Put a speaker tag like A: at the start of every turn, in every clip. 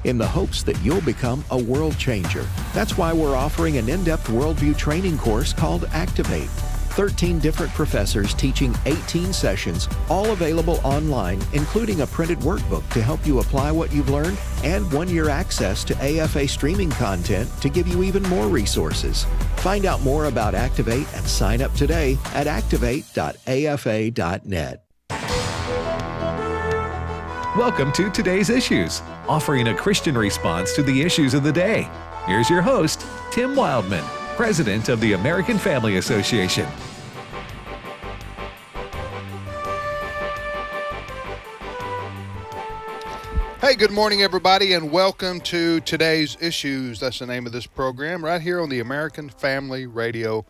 A: in the hopes that you'll become a world changer. That's why we're offering an in-depth worldview training course called Activate. 13 different professors teaching 18 sessions, all available online, including a printed workbook to help you apply what you've learned and 1-year access to AFA streaming content to give you even more resources. Find out more about Activate and sign up today at activate.afa.net.
B: Welcome to Today's Issues, offering a Christian response to the issues of the day. Here's your host, Tim Wildmon, President of the American Family Association.
C: Hey, good morning, everybody, and welcome to Today's Issues. That's the name of this program right here on the American Family Radio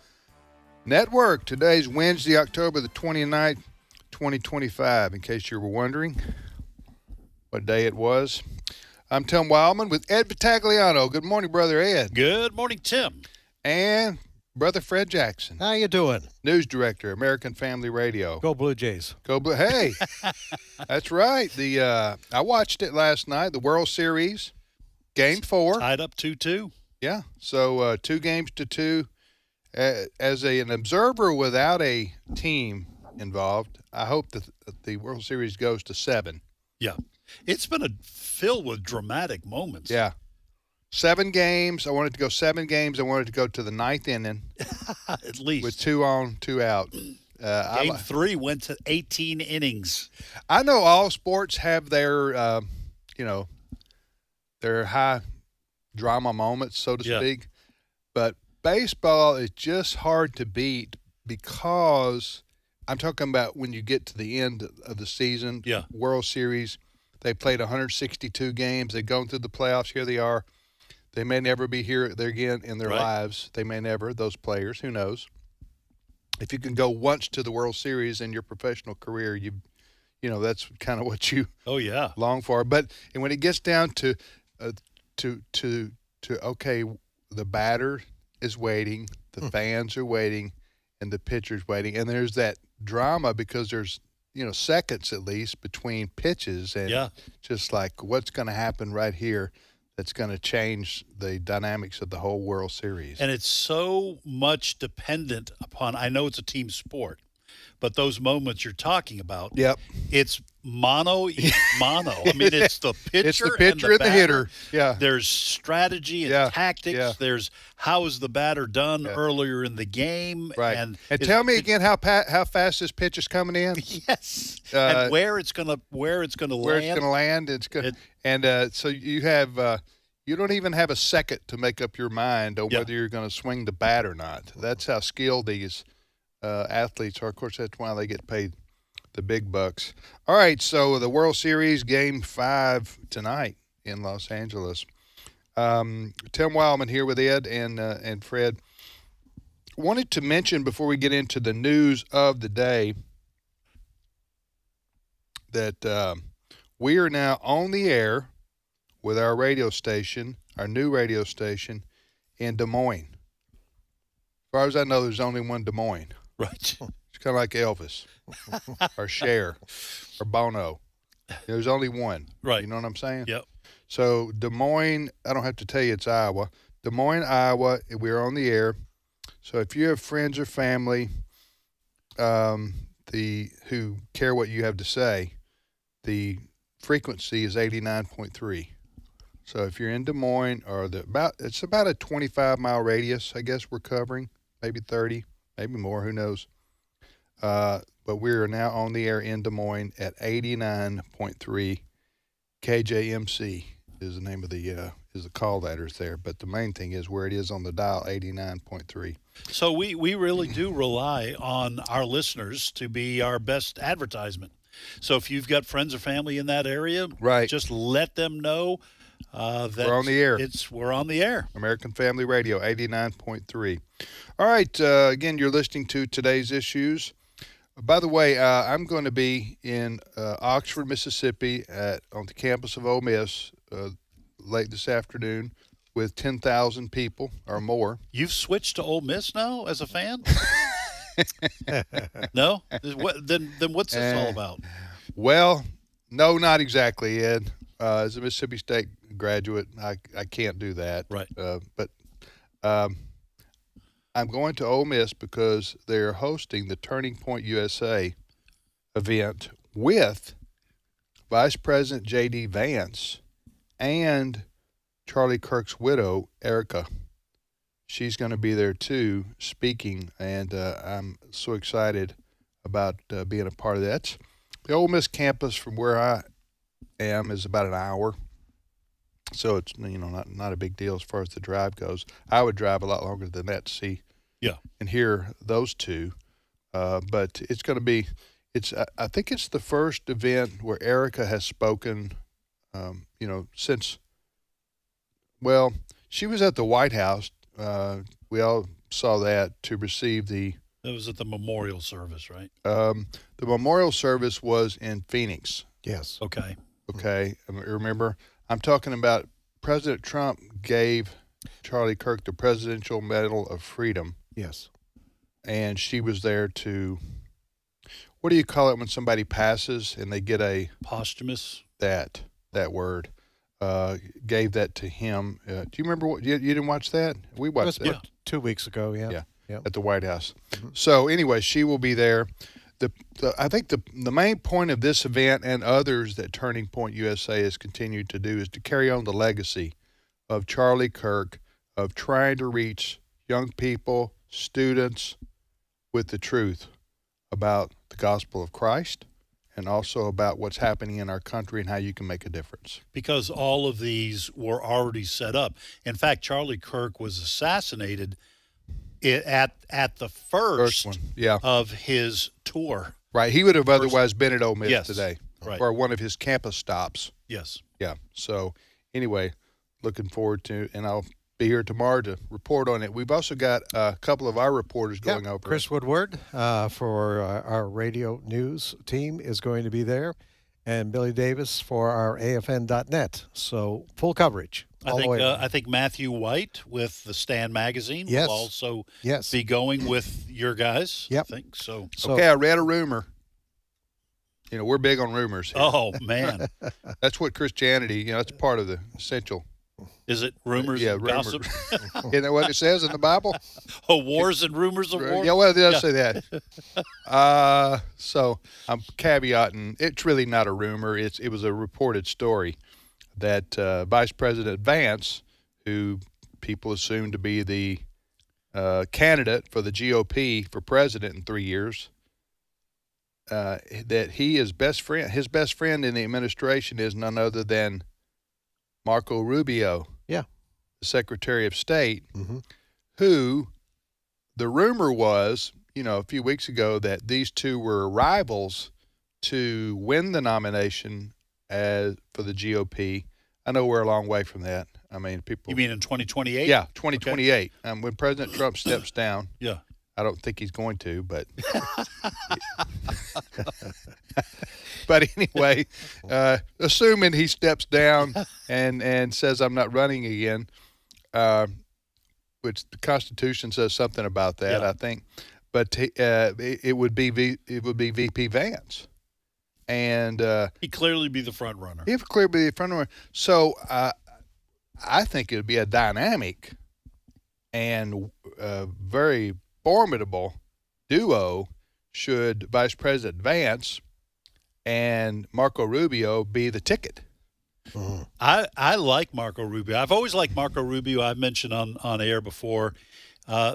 C: Network. Today's Wednesday, October the 29th, 2025, in case you were wondering what day it was. I'm Tim Wildmon with Ed Battagliano. Good morning, Brother Ed.
D: Good morning, Tim.
C: And Brother Fred Jackson.
E: How you doing?
C: News Director, American Family Radio.
E: Go Blue Jays.
C: Go Blue. Hey, that's right. I watched it last night, the World Series, Game 4.
D: Tied up 2-2.
C: Yeah, so 2-2. As an observer without a team involved, I hope that the World Series goes to 7.
D: Yeah. It's been filled with dramatic moments.
C: Yeah. 7 games. I wanted to go 7 games. I wanted to go to the 9th inning.
D: At least.
C: With 2 on, 2 out.
D: Game 3 went to 18 innings.
C: I know all sports have their, their high drama moments, so to speak. But baseball is just hard to beat because I'm talking about when you get to the end of the season, World Series. They played 162 games. They've gone through the playoffs. Here they are. They may never be there again in their lives. They may never, those players. Who knows? If you can go once to the World Series in your professional career, that's kind of what you long for. But and when it gets down to okay, the batter is waiting, the fans are waiting, and the pitcher's waiting, and there's that drama because there's seconds at least between pitches, and just like what's going to happen right here that's going to change the dynamics of the whole World Series.
D: And it's so much dependent upon, I know it's a team sport, but those moments you're talking about, it's mono. I mean, it's the pitcher,
C: and the hitter. Yeah.
D: There's strategy and tactics. Yeah. There's how is the batter done earlier in the game.
C: Right. And tell me again how fast this pitch is coming in.
D: Yes. And where it's going to land. Where it's going to
C: land. So you have you don't even have a second to make up your mind on whether you're going to swing the bat or not. That's how skilled these athletes are. Of course, that's why they get paid the big bucks. All right, so the World Series Game 5 tonight in Los Angeles. Tim Wildmon here with Ed and Fred. Wanted to mention before we get into the news of the day that we are now on the air with our radio station, our new radio station in Des Moines. As far as I know, there's only one Des Moines.
D: Right.
C: It's kind of like Elvis or Cher or Bono. There's only one.
D: Right.
C: You know what I'm saying?
D: Yep.
C: So Des Moines, I don't have to tell you it's Iowa. Des Moines, Iowa, we're on the air. So if you have friends or family who care what you have to say, the frequency is 89.3. So if you're in Des Moines it's about a 25-mile radius, I guess we're covering, maybe 30. Maybe more, who knows? But we are now on the air in Des Moines at 89.3 KJMC is the name of the call letters there. But the main thing is where it is on the dial, 89.3.
D: So we really do rely on our listeners to be our best advertisement. So if you've got friends or family in that area, just let them know. That
C: we're on the air.
D: We're on the air.
C: American Family Radio, 89.3. All right. Again, you're listening to Today's Issues. By the way, I'm going to be in Oxford, Mississippi on the campus of Ole Miss late this afternoon with 10,000 people or more.
D: You've switched to Ole Miss now as a fan? No? Then what's this all about?
C: Well, no, not exactly, Ed. As a Mississippi State graduate. I can't do that.
D: Right.
C: But I'm going to Ole Miss because they're hosting the Turning Point USA event with Vice President J.D. Vance and Charlie Kirk's widow, Erica. She's going to be there too, speaking, and I'm so excited about being a part of that. The Ole Miss campus from where I am is about an hour, so it's not a big deal as far as the drive goes. I would drive a lot longer than that to see and hear those two, but it's going to be. I think it's the first event where Erica has spoken, since. Well, she was at the White House. We all saw that to receive the.
D: That was at the memorial service, right?
C: The memorial service was in Phoenix.
E: Yes.
D: Okay.
C: Okay. Remember, I'm talking about President Trump gave Charlie Kirk the Presidential Medal of Freedom.
E: Yes.
C: And she was there to, what do you call it when somebody passes and they get a
D: posthumous?
C: That word. Gave that to him. Do you remember what you didn't watch that? We watched that
E: 2 weeks ago. Yeah.
C: At the White House. Mm-hmm. So anyway, she will be there. I think the main point of this event and others that Turning Point USA has continued to do is to carry on the legacy of Charlie Kirk of trying to reach young people, students, with the truth about the gospel of Christ and also about what's happening in our country and how you can make a difference.
D: Because all of these were already set up. In fact, Charlie Kirk was assassinated at the first
C: one,
D: of his tour.
C: Right. He would have otherwise been at Ole Miss today.
D: Right.
C: Or one of his campus stops.
D: Yes.
C: Yeah. So anyway, looking forward to, and I'll be here tomorrow to report on it. We've also got a couple of our reporters going over.
E: Chris Woodward for our radio news team is going to be there, and Billy Davis for our AFN.net. So full coverage.
D: I think Matthew White with the Stand magazine will also be going with your guys.
E: Yep.
D: I think so.
C: Okay, I read a rumor. We're big on rumors here.
D: Oh, man.
C: That's what Christianity, that's part of the essential.
D: Is it rumors and gossip?
C: Isn't that what it says in the Bible?
D: Oh, wars and rumors of war?
C: Yeah, well, it does say that. So I'm caveating. It's really not a rumor. It was a reported story that Vice President Vance, who people assume to be the candidate for the GOP for president in 3 years, that his best friend in the administration is none other than Marco Rubio, the Secretary of State, who the rumor was, a few weeks ago that these two were rivals to win the nomination for the GOP. I know we're a long way from that. I mean, people.
D: You mean in 2028?
C: Yeah, 2028. Okay. When President Trump steps down.
D: Yeah.
C: I don't think he's going to, but. But anyway, assuming he steps down and says I'm not running again, which the Constitution says something about that, I think. But it would be VP Vance. And
D: he'd clearly be the front runner.
C: He'd clearly be the front runner. So I think it would be a dynamic and very formidable duo should Vice President Vance and Marco Rubio be the ticket.
D: Mm-hmm. I like Marco Rubio. I've always liked Marco Rubio. I've mentioned on air before.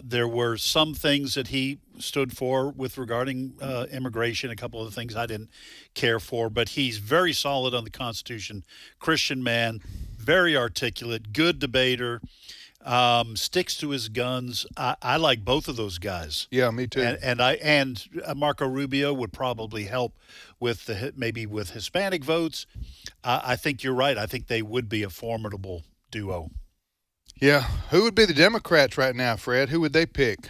D: There were some things that he stood for regarding immigration, a couple of the things I didn't care for, but he's very solid on the Constitution, Christian man, very articulate, good debater, sticks to his guns. I like both of those guys.
C: Yeah, me too.
D: And Marco Rubio would probably help with maybe with Hispanic votes. I think you're right. I think they would be a formidable duo.
C: Yeah. Who would be the Democrats right now, Fred? Who would they pick?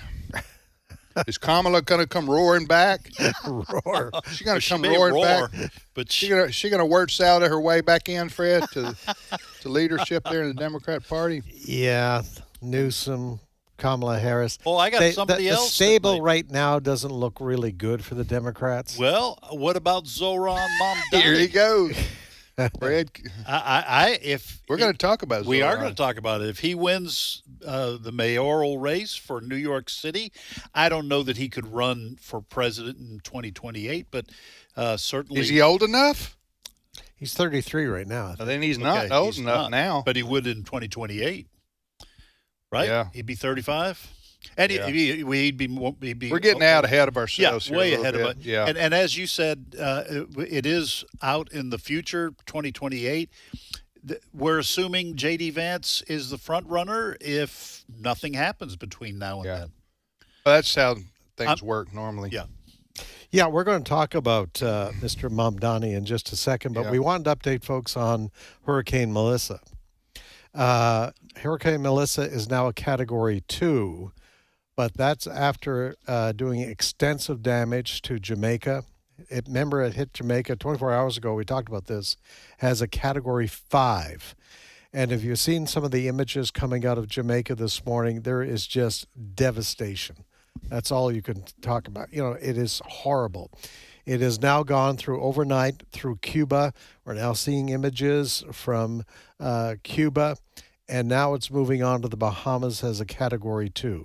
C: Is Kamala going to come roaring back?
E: Roar.
C: She's going to come roaring back. But she going to word salad her way back in, Fred, to leadership there in the Democrat Party?
E: Yeah. Newsom, Kamala Harris.
D: Oh, I got somebody else.
E: The stable right now doesn't look really good for the Democrats.
D: Well, what about Zoran Mamdani?
C: Here he goes. Fred,
D: If
C: we're going to talk about
D: we are
C: Zoran.
D: going to talk about it. If he wins the mayoral race for New York City, I don't know that he could run for president in 2028, but certainly.
C: Is he old enough?
E: He's 33 right now.
C: Then he's not
D: Okay,
C: old
D: he's
C: enough
D: not,
C: now.
D: but he would in 2028, right?
C: Yeah.
D: He'd be 35, and
C: Yeah.
D: he'd be.
C: We're getting out ahead of ourselves here.
D: way
C: a little
D: ahead of
C: bit.
D: it.
C: Yeah.
D: And as you said, it is out in the future, 2028. We're assuming J.D. Vance is the front runner if nothing happens between now and then.
C: Well, that's how things work normally.
D: Yeah.
E: Yeah, we're going to talk about Mr. Mamdani in just a second, but we wanted to update folks on Hurricane Melissa. Hurricane Melissa is now a Category 2, but that's after doing extensive damage to Jamaica. Remember, it hit Jamaica 24 hours ago. We talked about this. Has a Category 5. And if you've seen some of the images coming out of Jamaica this morning, there is just devastation. That's all you can talk about. It is horrible. It has now gone through overnight through Cuba. We're now seeing images from Cuba, and now it's moving on to the Bahamas as a Category 2.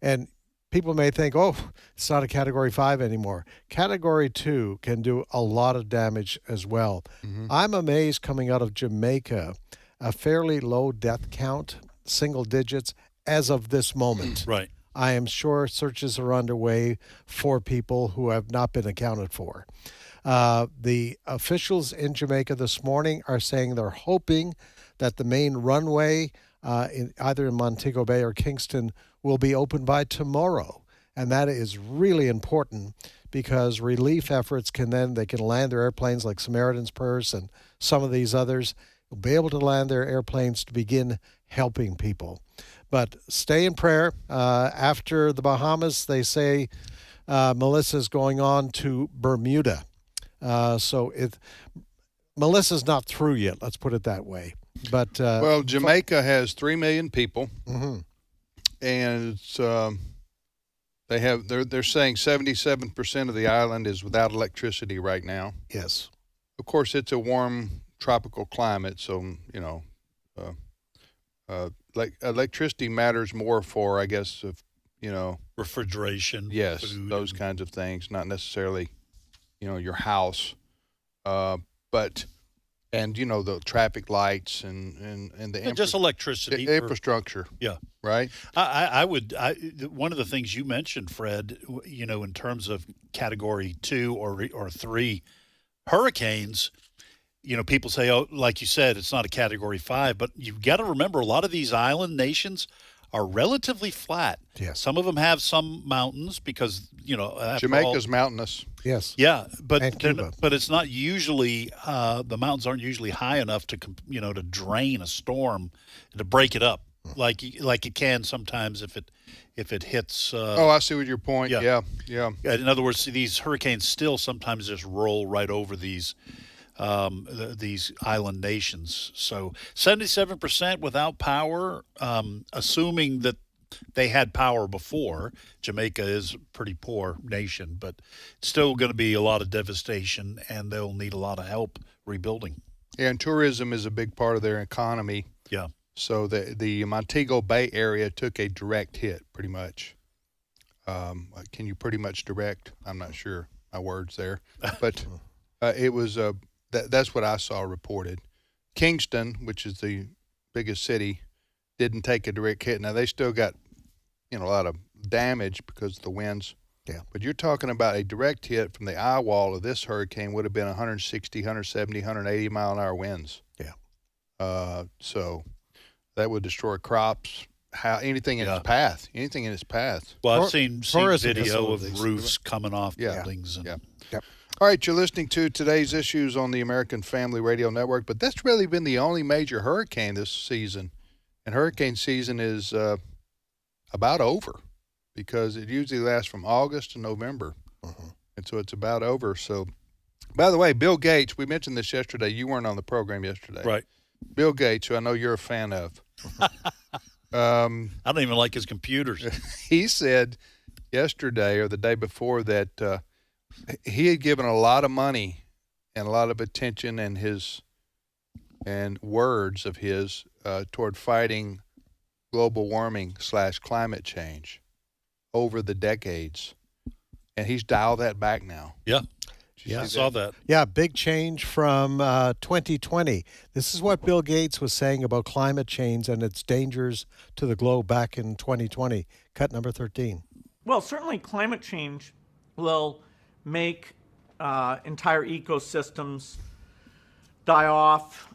E: And people may think, oh, it's not a Category 5 anymore. Category 2 can do a lot of damage as well. Mm-hmm. I'm amazed coming out of Jamaica, a fairly low death count, single digits, as of this moment.
D: Right.
E: I am sure searches are underway for people who have not been accounted for. The officials in Jamaica this morning are saying they're hoping that the main runway, either in Montego Bay or Kingston, will be open by tomorrow. And that is really important because relief efforts they can land their airplanes like Samaritan's Purse and some of these others, will be able to land their airplanes to begin helping people. But stay in prayer. After the Bahamas, they say Melissa's going on to Bermuda. Melissa's not through yet, let's put it that way. But
C: well, Jamaica has 3 million people,
E: mm-hmm.
C: and it's they're saying 77% of the island is without electricity right now.
E: Yes.
C: Of course, it's a warm tropical climate, so electricity matters more for, I guess,
D: refrigeration.
C: Yes,
D: food,
C: those kinds of things, not necessarily, your house, but the traffic lights and the
D: just electricity,
C: infrastructure.
D: Yeah,
C: right.
D: I would. One of the things you mentioned, Fred, in terms of Category 2 or 3 hurricanes. People say, oh, like you said, it's not a Category 5, but you've got to remember a lot of these island nations are relatively flat.
E: Yes.
D: Some of them have some mountains because,
C: Jamaica's mountainous.
E: Yes.
D: Yeah, but it's not usually the mountains aren't usually high enough to to drain a storm, to break it up like it can sometimes if it hits.
C: I see what your point. Yeah.
D: In other words, these hurricanes still sometimes just roll right over these island nations. So 77% without power, assuming that they had power before. Jamaica is a pretty poor nation, but it's still going to be a lot of devastation, and they'll need a lot of help rebuilding.
C: Yeah, and tourism is a big part of their economy.
D: Yeah.
C: So the Montego Bay area took a direct hit, pretty much. Can you pretty much direct? I'm not sure my words there, but it was that's what I saw reported. Kingston, which is the biggest city, didn't take a direct hit. Now they still got a lot of damage because of the winds.
E: Yeah.
C: But you're talking about a direct hit from the eye wall of this hurricane would have been 160, 170, 180 mile an hour winds.
E: Yeah.
C: So that would destroy crops. Anything in its path.
D: Well, I've seen video of
E: facilities.
D: roofs coming off buildings.
C: Yep. All right, you're listening to today's issues on the American Family Radio Network, but that's really been the only major hurricane this season. And hurricane season is about over because it usually lasts from August to November.
E: Uh-huh.
C: And so it's about over. So, by the way, Bill Gates, we mentioned this yesterday. You weren't on the program yesterday.
D: Right.
C: Bill Gates, who I know you're a fan of.
D: I don't even like his computers.
C: He said yesterday or the day before that he had given a lot of money and a lot of attention and his and words of his toward fighting global warming / climate change over the decades. And he's dialed that back now.
D: Yeah.
E: Yeah.
D: I saw that.
E: Yeah, big change from 2020. This is what Bill Gates was saying about climate change and its dangers to the globe back in 2020. Cut number 13.
F: Well, certainly climate change will make entire ecosystems die off.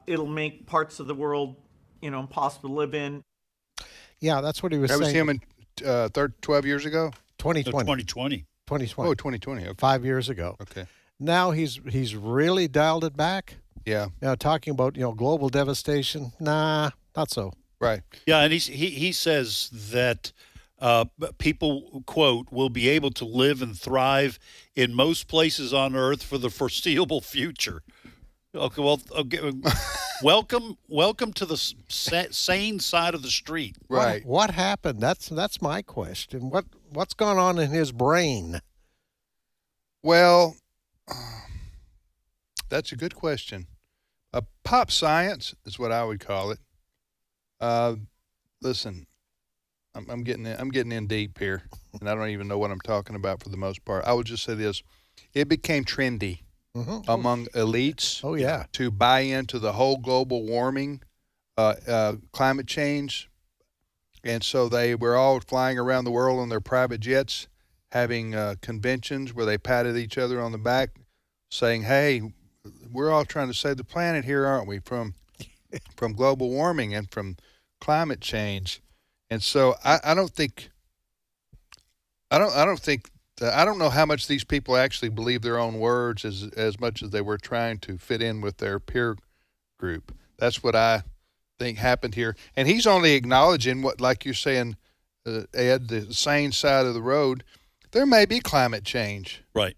F: It'll make parts of the world, impossible to live in.
E: Yeah, that's what he was
C: That was
E: saying.
C: him in 12 years ago?
E: 2020.
D: 2020.
E: 2020.
C: Oh, 2020. Okay.
E: 5 years ago.
C: Okay.
E: Now he's really dialed it back.
C: Yeah.
E: Talking about global devastation. Nah, not so.
C: Right.
D: Yeah, and he says that people, quote, will be able to live and thrive in most places on Earth for the foreseeable future. Okay, well, welcome to the sane side of the street.
C: Right.
E: What happened? That's my question. What's gone on in his brain?
C: Well, that's a good question. Pop science is what I would call it. Listen, I'm getting in deep here, and I don't even know what I'm talking about for the most part. I would just say this: it became trendy among elites.
E: Oh yeah,
C: to buy into the whole global warming, climate change, and so they were all flying around the world on their private jets, having conventions where they patted each other on the back, saying, "Hey, we're all trying to save the planet here, aren't we? From global warming and from climate change." And so I don't know how much these people actually believe their own words as much as they were trying to fit in with their peer group. That's what I think happened here. And he's only acknowledging what, like you're saying, Ed, the sane side of the road. There may be climate change.
D: Right.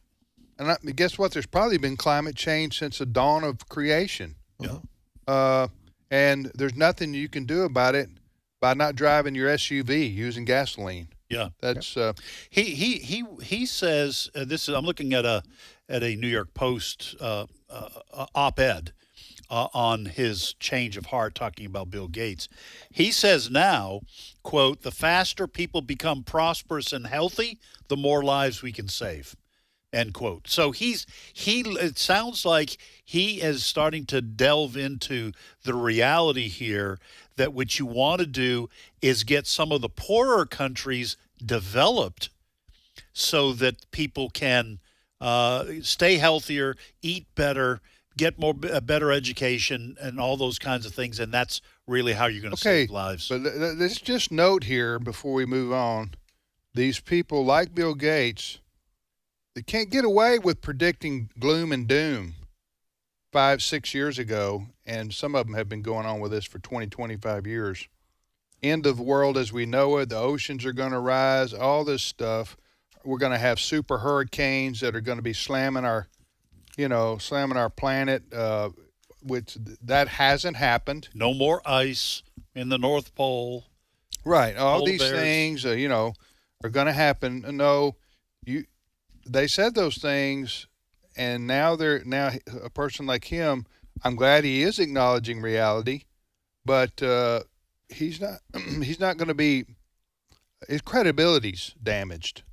C: And guess what? There's probably been climate change since the dawn of creation.
D: Yeah.
C: And there's nothing you can do about it by not driving your SUV using gasoline.
D: Yeah.
C: That's
D: he says this is. I'm looking at a New York Post op-ed on his change of heart, talking about Bill Gates. He says now, quote, "The faster people become prosperous and healthy, the more lives we can save." End quote. So it sounds like he is starting to delve into the reality here that what you want to do is get some of the poorer countries developed so that people can stay healthier, eat better, get a better education, and all those kinds of things. And that's really how you're going to save lives.
C: But let's just note here before we move on, these people like Bill Gates, they can't get away with predicting gloom and doom 5-6 years ago, and some of them have been going on with this for 20-25 years. End of the world as we know it, the oceans are going to rise, all this stuff. We're going to have super hurricanes that are going to be slamming our planet, which that hasn't happened.
D: No more ice in the North Pole.
C: Right. All
D: Polar
C: these
D: bears.
C: things, are going to happen. No, they said those things, and now a person like him, I'm glad he is acknowledging reality, but he's not going to be, his credibility's damaged.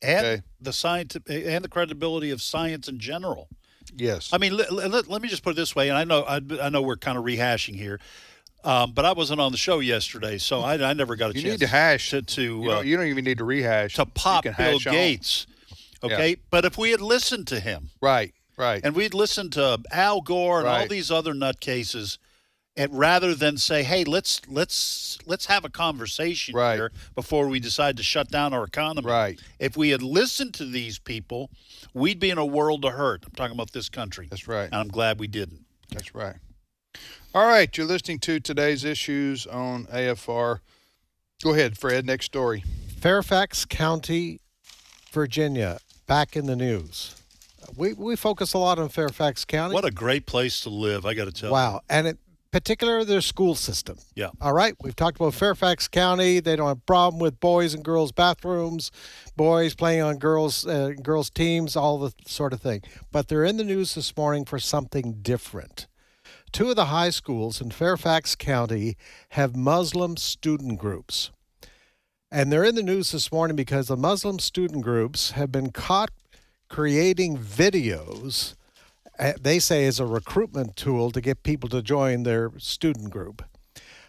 D: And the science and the credibility of science in general.
C: Yes.
D: I mean, let me just put it this way, and I know we're kind of rehashing here, but I wasn't on the show yesterday, so I never got a chance.
C: You need to hash.
D: You
C: don't even need to rehash.
D: To pop Bill Gates. Okay,
C: Yeah.
D: But if we had listened to him,
C: right,
D: and we'd listened to Al Gore and all these other nutcases, and rather than say, "Hey, let's have a conversation here before we decide to shut down our economy,"
C: right?
D: If we had listened to these people, we'd be in a world of hurt. I'm talking about this country.
C: That's right.
D: And I'm glad we didn't.
C: That's right. All right, you're listening to today's issues on AFR. Go ahead, Fred. Next story.
E: Fairfax County, Virginia, back in the news. We focus a lot on Fairfax County.
D: What a great place to live, I got to tell you.
E: Wow. And in particular, their school system.
D: Yeah.
E: All right. We've talked about Fairfax County. They don't have a problem with boys and girls bathrooms, boys playing on girls teams, all the sort of thing. But they're in the news this morning for something different. two of the high schools in Fairfax County have Muslim student groups. And they're in the news this morning because the Muslim student groups have been caught creating videos, they say, as a recruitment tool to get people to join their student group.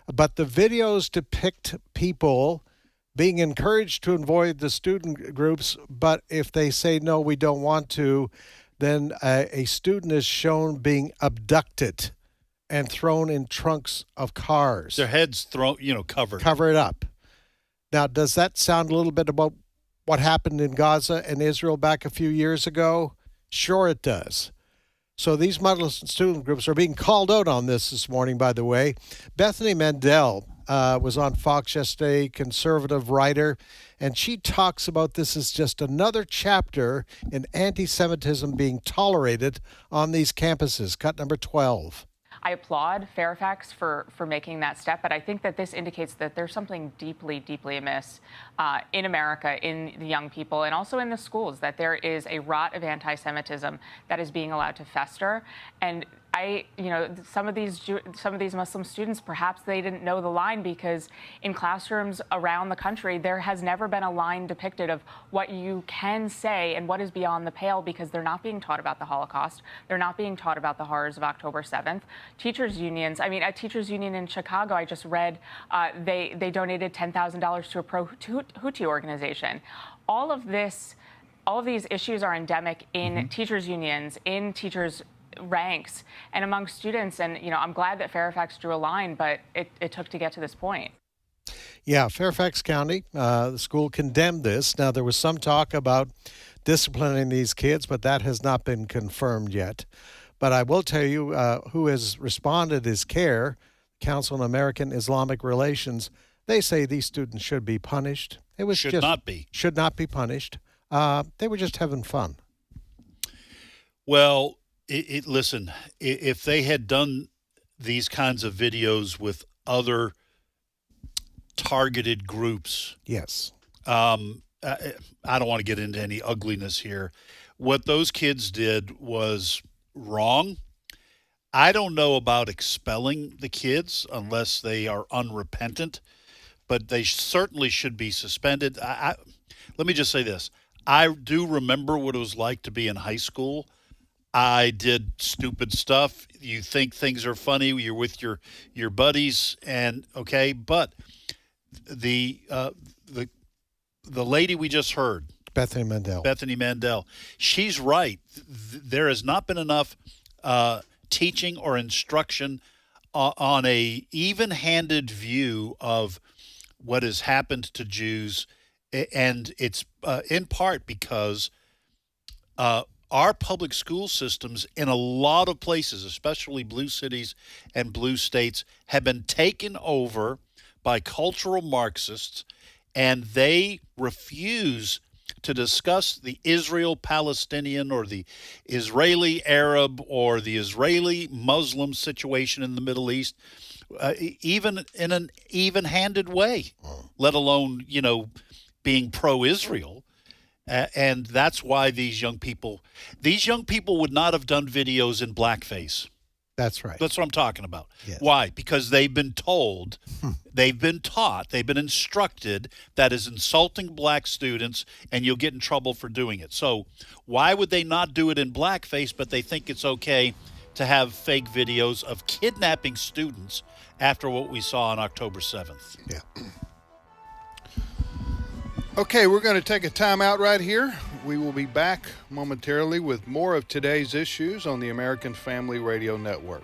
E: But the videos depict people being encouraged to avoid the student groups, but if they say, no, we don't want to, then a student is shown being abducted and thrown in trunks of cars.
D: Their heads thrown, covered.
E: Covered up. Now, does that sound a little bit about what happened in Gaza and Israel back a few years ago? Sure it does. So these Muslim student groups are being called out on this morning, by the way. Bethany Mandel was on Fox yesterday, conservative writer, and she talks about this as just another chapter in anti-Semitism being tolerated on these campuses. Cut number 12.
G: I applaud Fairfax for making that step, but I think that this indicates that there's something deeply, deeply amiss in America, in the young people, and also in the schools, that there is a rot of anti-Semitism that is being allowed to fester. And some of these Muslim students, perhaps they didn't know the line, because in classrooms around the country, there has never been a line depicted of what you can say and what is beyond the pale, because they're not being taught about the Holocaust. They're not being taught about the horrors of October 7th. Teachers unions, a teachers union in Chicago, I just read, they donated $10,000 to a pro-Houthi organization. All of these issues are endemic in teachers unions, in teachers ranks, and among students. And, I'm glad that Fairfax drew a line, but it took to get to this point.
E: Yeah, Fairfax County, the school condemned this. Now, there was some talk about disciplining these kids, but that has not been confirmed yet. But I will tell you who has responded is CARE, Council on American Islamic Relations. They say these students should be punished. Should not be punished. They were just having fun.
D: Well, listen, if they had done these kinds of videos with other targeted groups.
E: Yes.
D: I don't want to get into any ugliness here. What those kids did was wrong. I don't know about expelling the kids unless they are unrepentant, but they certainly should be suspended. Let me just say this. I do remember what it was like to be in high school. I did stupid stuff. You think things are funny. You're with your buddies, and okay. But the lady we just heard,
E: Bethany Mandel,
D: she's right. There has not been enough teaching or instruction on a even-handed view of what has happened to Jews, and it's in part because our public school systems in a lot of places, especially blue cities and blue states, have been taken over by cultural Marxists, and they refuse to discuss the Israel-Palestinian or the Israeli-Arab or the Israeli-Muslim situation in the Middle East, even in an even-handed way, let alone, being pro-Israel. And that's why these young people would not have done videos in blackface.
E: That's right.
D: That's what I'm talking about.
E: Yes.
D: Why? Because they've been told, they've been taught, they've been instructed that is insulting black students, and you'll get in trouble for doing it. So why would they not do it in blackface, but they think it's okay to have fake videos of kidnapping students after what we saw on October 7th?
E: Yeah.
C: Okay, we're going to take a time out right here. We will be back momentarily with more of today's issues on the American Family Radio Network.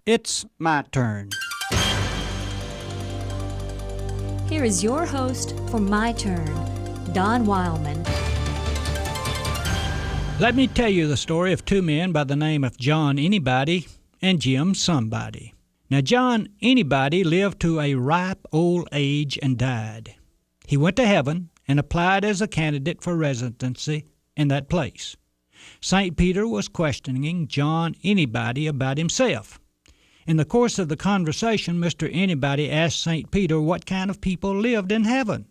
H: It's my turn. Here is your host for My Turn, Don Wildmon.
I: Let me tell you the story of two men by the name of John Anybody and Jim Somebody. Now, John Anybody lived to a ripe old age and died. He went to heaven and applied as a candidate for residency in that place. St. Peter was questioning John Anybody about himself. In the course of the conversation, Mr. Anybody asked St. Peter what kind of people lived in heaven.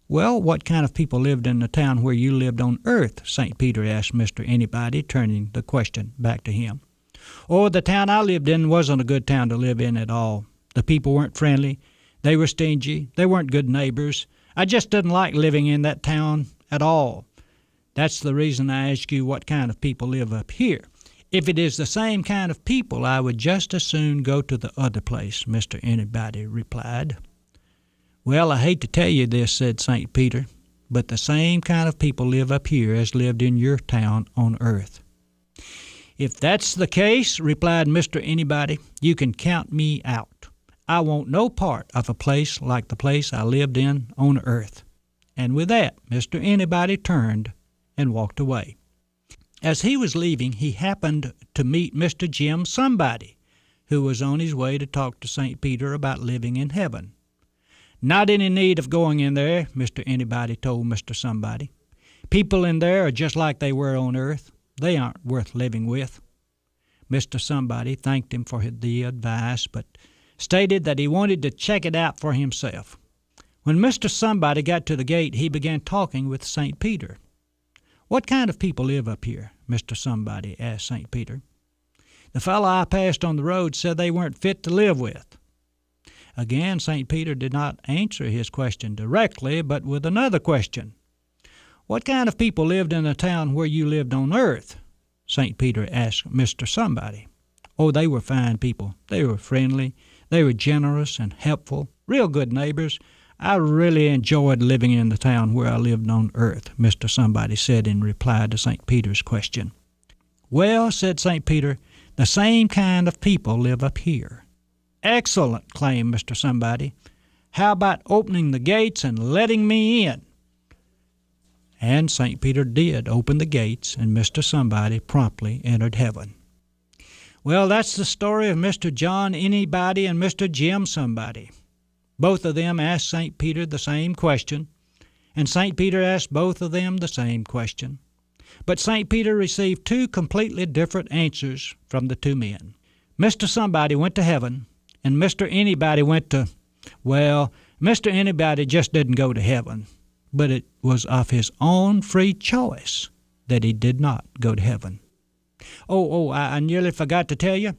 I: Well, what kind of people lived in the town where you lived on earth? St. Peter asked Mr. Anybody, turning the question back to him. Oh, the town I lived in wasn't a good town to live in at all. The people weren't friendly. They were stingy. They weren't good neighbors. I just didn't like living in that town at all. That's the reason I ask you what kind of people live up here. If it is the same kind of people, I would just as soon go to the other place, Mr. Anybody replied. Well, I hate to tell you this, said St. Peter, but the same kind of people live up here as lived in your town on earth. If that's the case, replied Mr. Anybody, you can count me out. I want no part of a place like the place I lived in on earth. And with that, Mr. Anybody turned and walked away. As he was leaving, he happened to meet Mr. Jim Somebody, who was on his way to talk to St. Peter about living in heaven. Not any need of going in there, Mr. Anybody told Mr. Somebody. People in there are just like they were on earth. They aren't worth living with. Mr. Somebody thanked him for the advice, but stated that he wanted to check it out for himself. When Mr. Somebody got to the gate, he began talking with St. Peter. What kind of people live up here? Mr. Somebody asked St. Peter. The fellow I passed on the road said they weren't fit to live with. Again, St. Peter did not answer his question directly, but with another question. What kind of people lived in the town where you lived on earth? St. Peter asked Mr. Somebody. Oh, they were fine people. They were friendly. They were generous and helpful, real good neighbors. I really enjoyed living in the town where I lived on earth, Mr. Somebody said in reply to St. Peter's question. Well, said St. Peter, the same kind of people live up here. Excellent, claimed Mr. Somebody. How about opening the gates and letting me in? And St. Peter did open the gates, and Mr. Somebody promptly entered heaven. Well, that's the story of Mr. John Anybody and Mr. Jim Somebody. Both of them asked St. Peter the same question, and St. Peter asked both of them the same question. But St. Peter received two completely different answers from the two men. Mr. Somebody went to heaven, and Mr. Anybody went to, well, Mr. Anybody just didn't go to heaven, but it was of his own free choice that he did not go to heaven. I nearly forgot to tell you,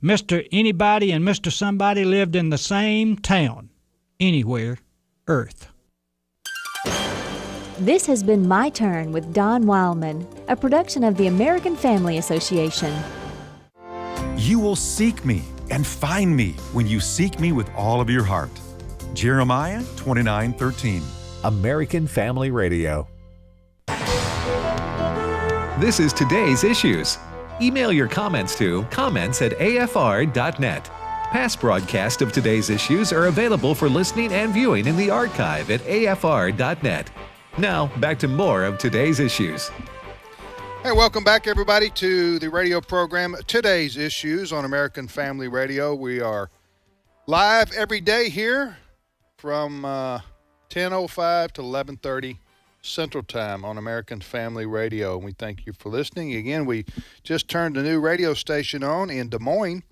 I: Mr. Anybody and Mr. Somebody lived in the same town, anywhere, earth.
H: This has been My Turn with Don Wildmon, a production of the American Family Association.
J: You will seek me and find me when you seek me with all of your heart. Jeremiah 29:13.
B: American Family Radio. This is today's issues. Email your comments to comments@afr.net. Past broadcasts of today's issues are available for listening and viewing in the archive at afr.net. Now, back to more of today's issues.
C: Hey, welcome back, everybody, to the radio program Today's Issues on American Family Radio. We are live every day here from 10:05 to 11:30 Central Time on American Family Radio. And we thank you for listening. Again, we just turned a new radio station on in Des Moines,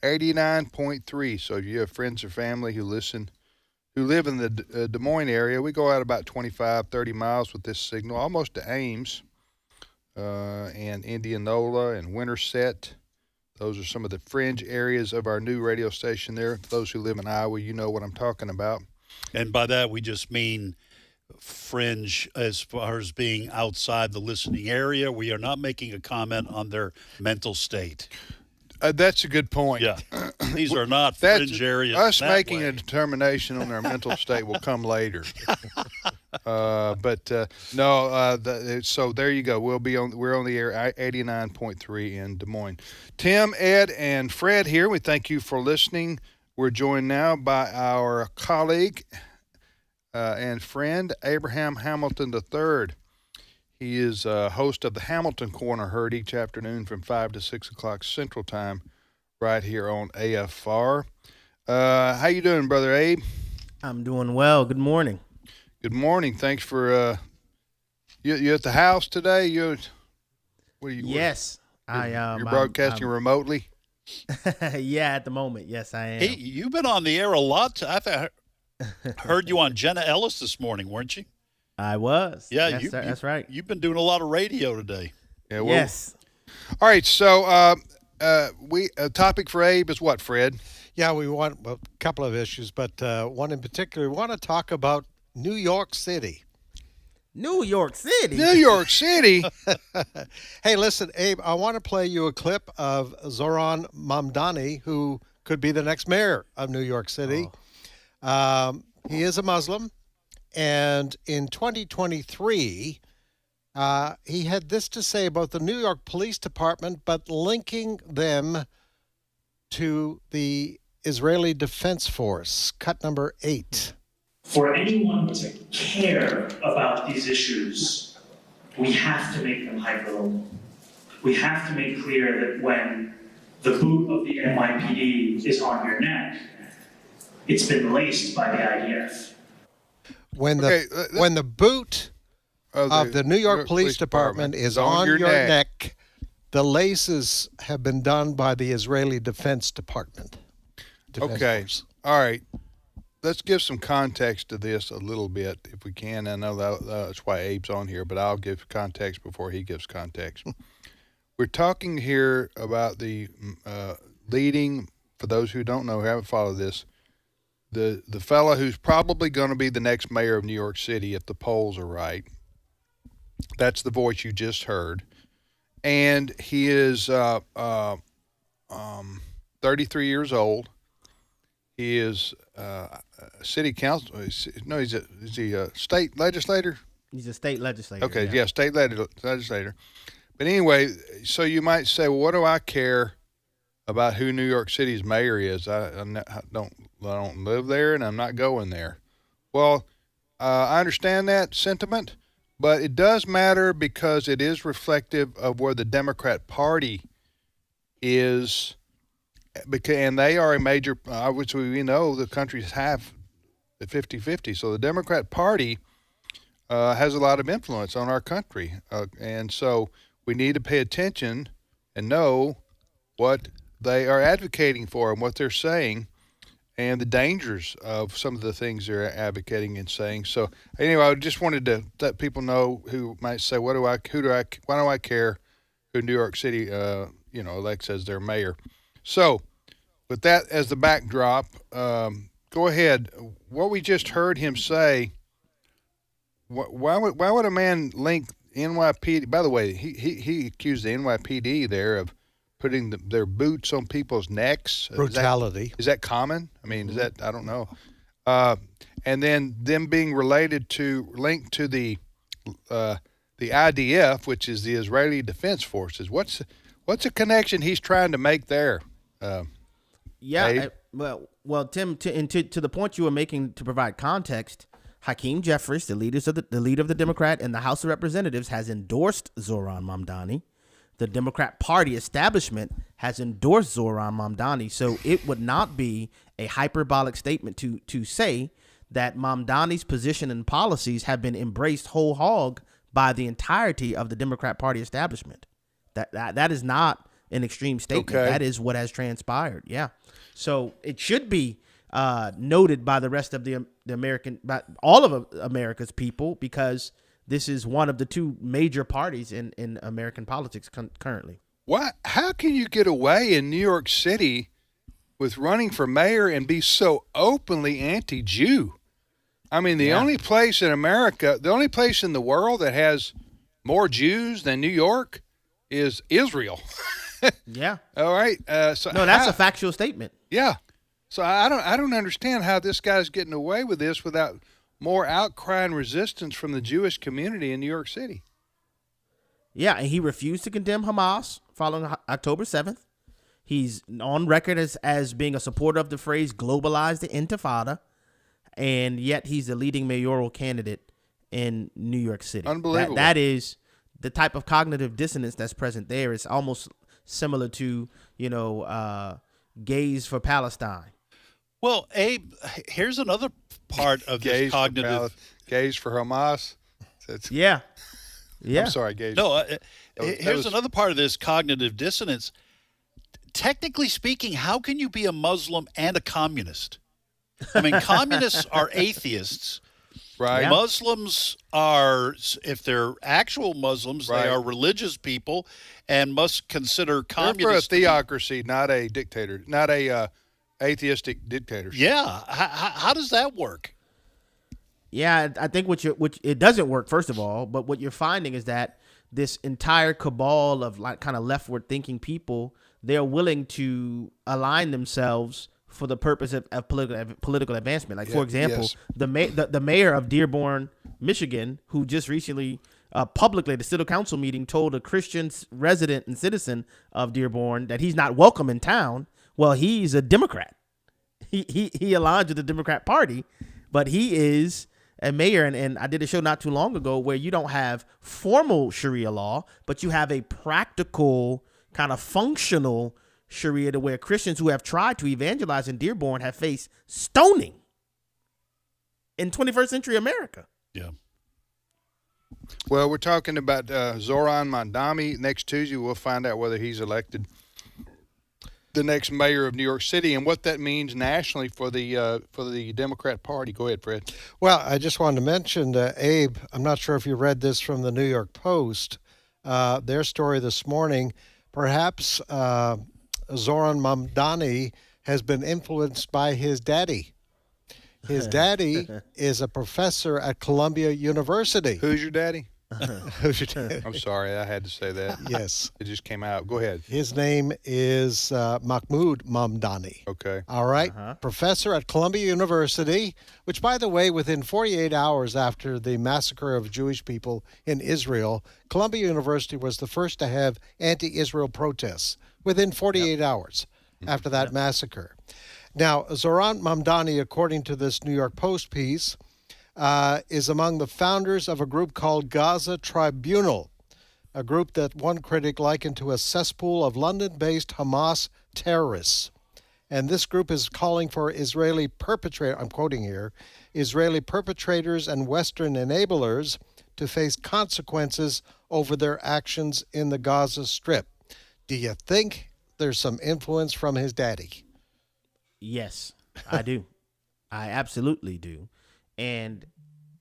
C: 89.3. So if you have friends or family who live in the Des Moines area, we go out about 25, 30 miles with this signal, almost to Ames and Indianola and Winterset. Those are some of the fringe areas of our new radio station there. Those who live in Iowa, you know what I'm talking about.
D: And by that, we just mean fringe as far as being outside the listening area. We are not making a comment on their mental state.
C: That's a good point.
D: Yeah. These are not fringe areas.
C: Us making a determination on their mental state will come later. So there you go. We're on the air 89.3 in Des Moines. Tim, Ed, and Fred here. We thank you for listening. We're joined now by our colleague and friend, Abraham Hamilton III. He is host of the Hamilton Corner, heard each afternoon from 5 to 6 o'clock Central Time right here on AFR. How you doing, Brother Abe?
K: I'm doing well. Good morning.
C: Good morning. Thanks for you at the house today?
K: Yes, I am.
C: You're broadcasting remotely?
K: Yeah, at the moment. Yes, I am.
D: Hey, you've been on the air a lot. I heard you on Jenna Ellis this morning, weren't you?
K: I was.
D: Yeah,
K: yes, that's right.
D: You've been doing a lot of radio today.
C: Yeah. Well,
K: yes.
C: All right. So, a topic for Abe is what, Fred?
E: Yeah, we want a couple of issues, but one in particular, we want to talk about New York City.
K: New York City?
C: New York City?
E: Hey, listen, Abe, I want to play you a clip of Zoran Mamdani, who could be the next mayor of New York City. Oh. He is a Muslim, and in 2023, he had this to say about the New York Police Department, but linking them to the Israeli Defense Force, cut number 8.
L: For anyone to care about these issues, we have to make them hyperlocal. We have to make clear that when the boot of the NYPD is on your neck, it's been laced by the IDF.
E: When the boot of the New York Police Department is on your neck, the laces have been done by the Israeli Defense Department.
C: Okay. All right. Let's give some context to this a little bit, if we can. I know that's why Abe's on here, but I'll give context before he gives context. We're talking here about the leading, for those who don't know, who haven't followed this, the fella who's probably going to be the next mayor of New York City if the polls are right. That's the voice you just heard. And he is 33 years old. He is city council. No, is he a state legislator?
K: He's a state legislator.
C: Okay, yeah, state legislator. But anyway, so you might say, well, what do I care about who New York City's mayor is? I don't live there, and I'm not going there. Well, I understand that sentiment, but it does matter because it is reflective of where the Democrat Party is. And they are a major, which we know the countries have the 50-50. So the Democrat Party has a lot of influence on our country. And so we need to pay attention and know what they are advocating for and what they're saying and the dangers of some of the things they're advocating and saying. So anyway, I just wanted to let people know who might say, why do I care who New York City, elects as their mayor? So, with that as the backdrop, go ahead. What we just heard him say, why would a man link NYPD? By the way, he accused the NYPD there of putting their boots on people's necks.
E: Brutality.
C: Is that common? I mean, is that, I don't know. And then them being linked to the IDF, which is the Israeli Defense Forces. What's a connection he's trying to make there?
K: Well, Tim, to the point you were making to provide context, Hakeem Jeffries, the leader of the Democrat in the House of Representatives, has endorsed Zoran Mamdani. The Democrat Party establishment has endorsed Zoran Mamdani. So it would not be a hyperbolic statement to say that Mamdani's position and policies have been embraced whole hog by the entirety of the Democrat Party establishment. That is not an extreme statement.
C: Okay.
K: That is what has transpired. Yeah. So it should be noted by the rest of the American, by all of America's people, because this is one of the two major parties in American politics currently.
C: What? How can you get away in New York City with running for mayor and be so openly anti-Jew? I mean, the only place in America, the only place in the world that has more Jews than New York is Israel.
K: Yeah.
C: All right. That's
K: a factual statement.
C: Yeah. So I don't understand how this guy's getting away with this without more outcry and resistance from the Jewish community in New York City.
K: Yeah, and he refused to condemn Hamas following October 7th. He's on record as being a supporter of the phrase "globalize the Intifada," and yet he's the leading mayoral candidate in New York City.
C: Unbelievable.
K: That is the type of cognitive dissonance that's present there. It's almost similar to, gays for Palestine.
D: Well, Abe, here's another part of this cognitive.
C: Gays for Hamas.
K: Yeah.
C: I'm sorry, gays.
D: No, here's another part of this cognitive dissonance. Technically speaking, how can you be a Muslim and a communist? I mean, communists are atheists.
C: Right.
D: Yeah. Muslims are, if they're actual Muslims,
C: Right.
D: they are religious people and must consider communists.
C: They're for a theocracy, not a dictator, not a atheistic dictatorship.
D: Yeah. How does that work?
K: Yeah, I think which it doesn't work, first of all, but what you're finding is that this entire cabal of like kind of leftward thinking people, they're willing to align themselves for the purpose of political advancement. Like, for example,
C: yes.
K: the mayor of Dearborn, Michigan, who just recently publicly at the city council meeting told a Christian resident and citizen of Dearborn that he's not welcome in town. Well, he's a Democrat. He aligns with the Democrat Party, but he is a mayor. And I did a show not too long ago where you don't have formal Sharia law, but you have a practical kind of functional Sharia to where Christians who have tried to evangelize in Dearborn have faced stoning in 21st century America.
D: Yeah.
C: Well, we're talking about Zoran Mamdani next Tuesday. We'll find out whether he's elected the next mayor of New York City and what that means nationally for the Democrat Party. Go ahead, Fred.
E: Well, I just wanted to mention, Abe, I'm not sure if you read this from the New York Post, their story this morning. Perhaps Zoran Mamdani has been influenced by his daddy. His daddy is a professor at Columbia University.
C: Who's your daddy?
E: Who's your daddy?
C: I'm sorry, I had to say that.
E: Yes.
C: It just came out. Go ahead.
E: His name is Mahmoud Mamdani.
C: Okay.
E: All right. Professor at Columbia University, which, by the way, within 48 hours after the massacre of Jewish people in Israel, Columbia University was the first to have anti-Israel protests within 48 hours after that massacre. Now, Zoran Mamdani, according to this New York Post piece, is among the founders of a group called Gaza Tribunal, a group that one critic likened to a cesspool of London-based Hamas terrorists. And this group is calling for Israeli perpetrators, I'm quoting here, Israeli perpetrators and Western enablers to face consequences over their actions in the Gaza Strip. Do you think there's some influence from his daddy?
K: Yes, I do. I absolutely do. And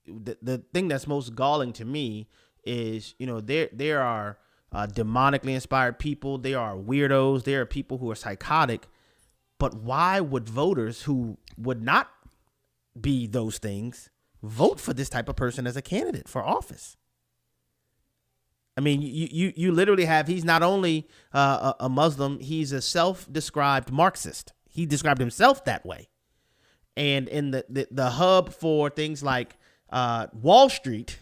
K: the thing that's most galling to me is, there are demonically inspired people. There are weirdos. There are people who are psychotic. But why would voters who would not be those things vote for this type of person as a candidate for office? I mean, you literally have, he's not only a Muslim, he's a self-described Marxist. He described himself that way. And in the hub for things like Wall Street,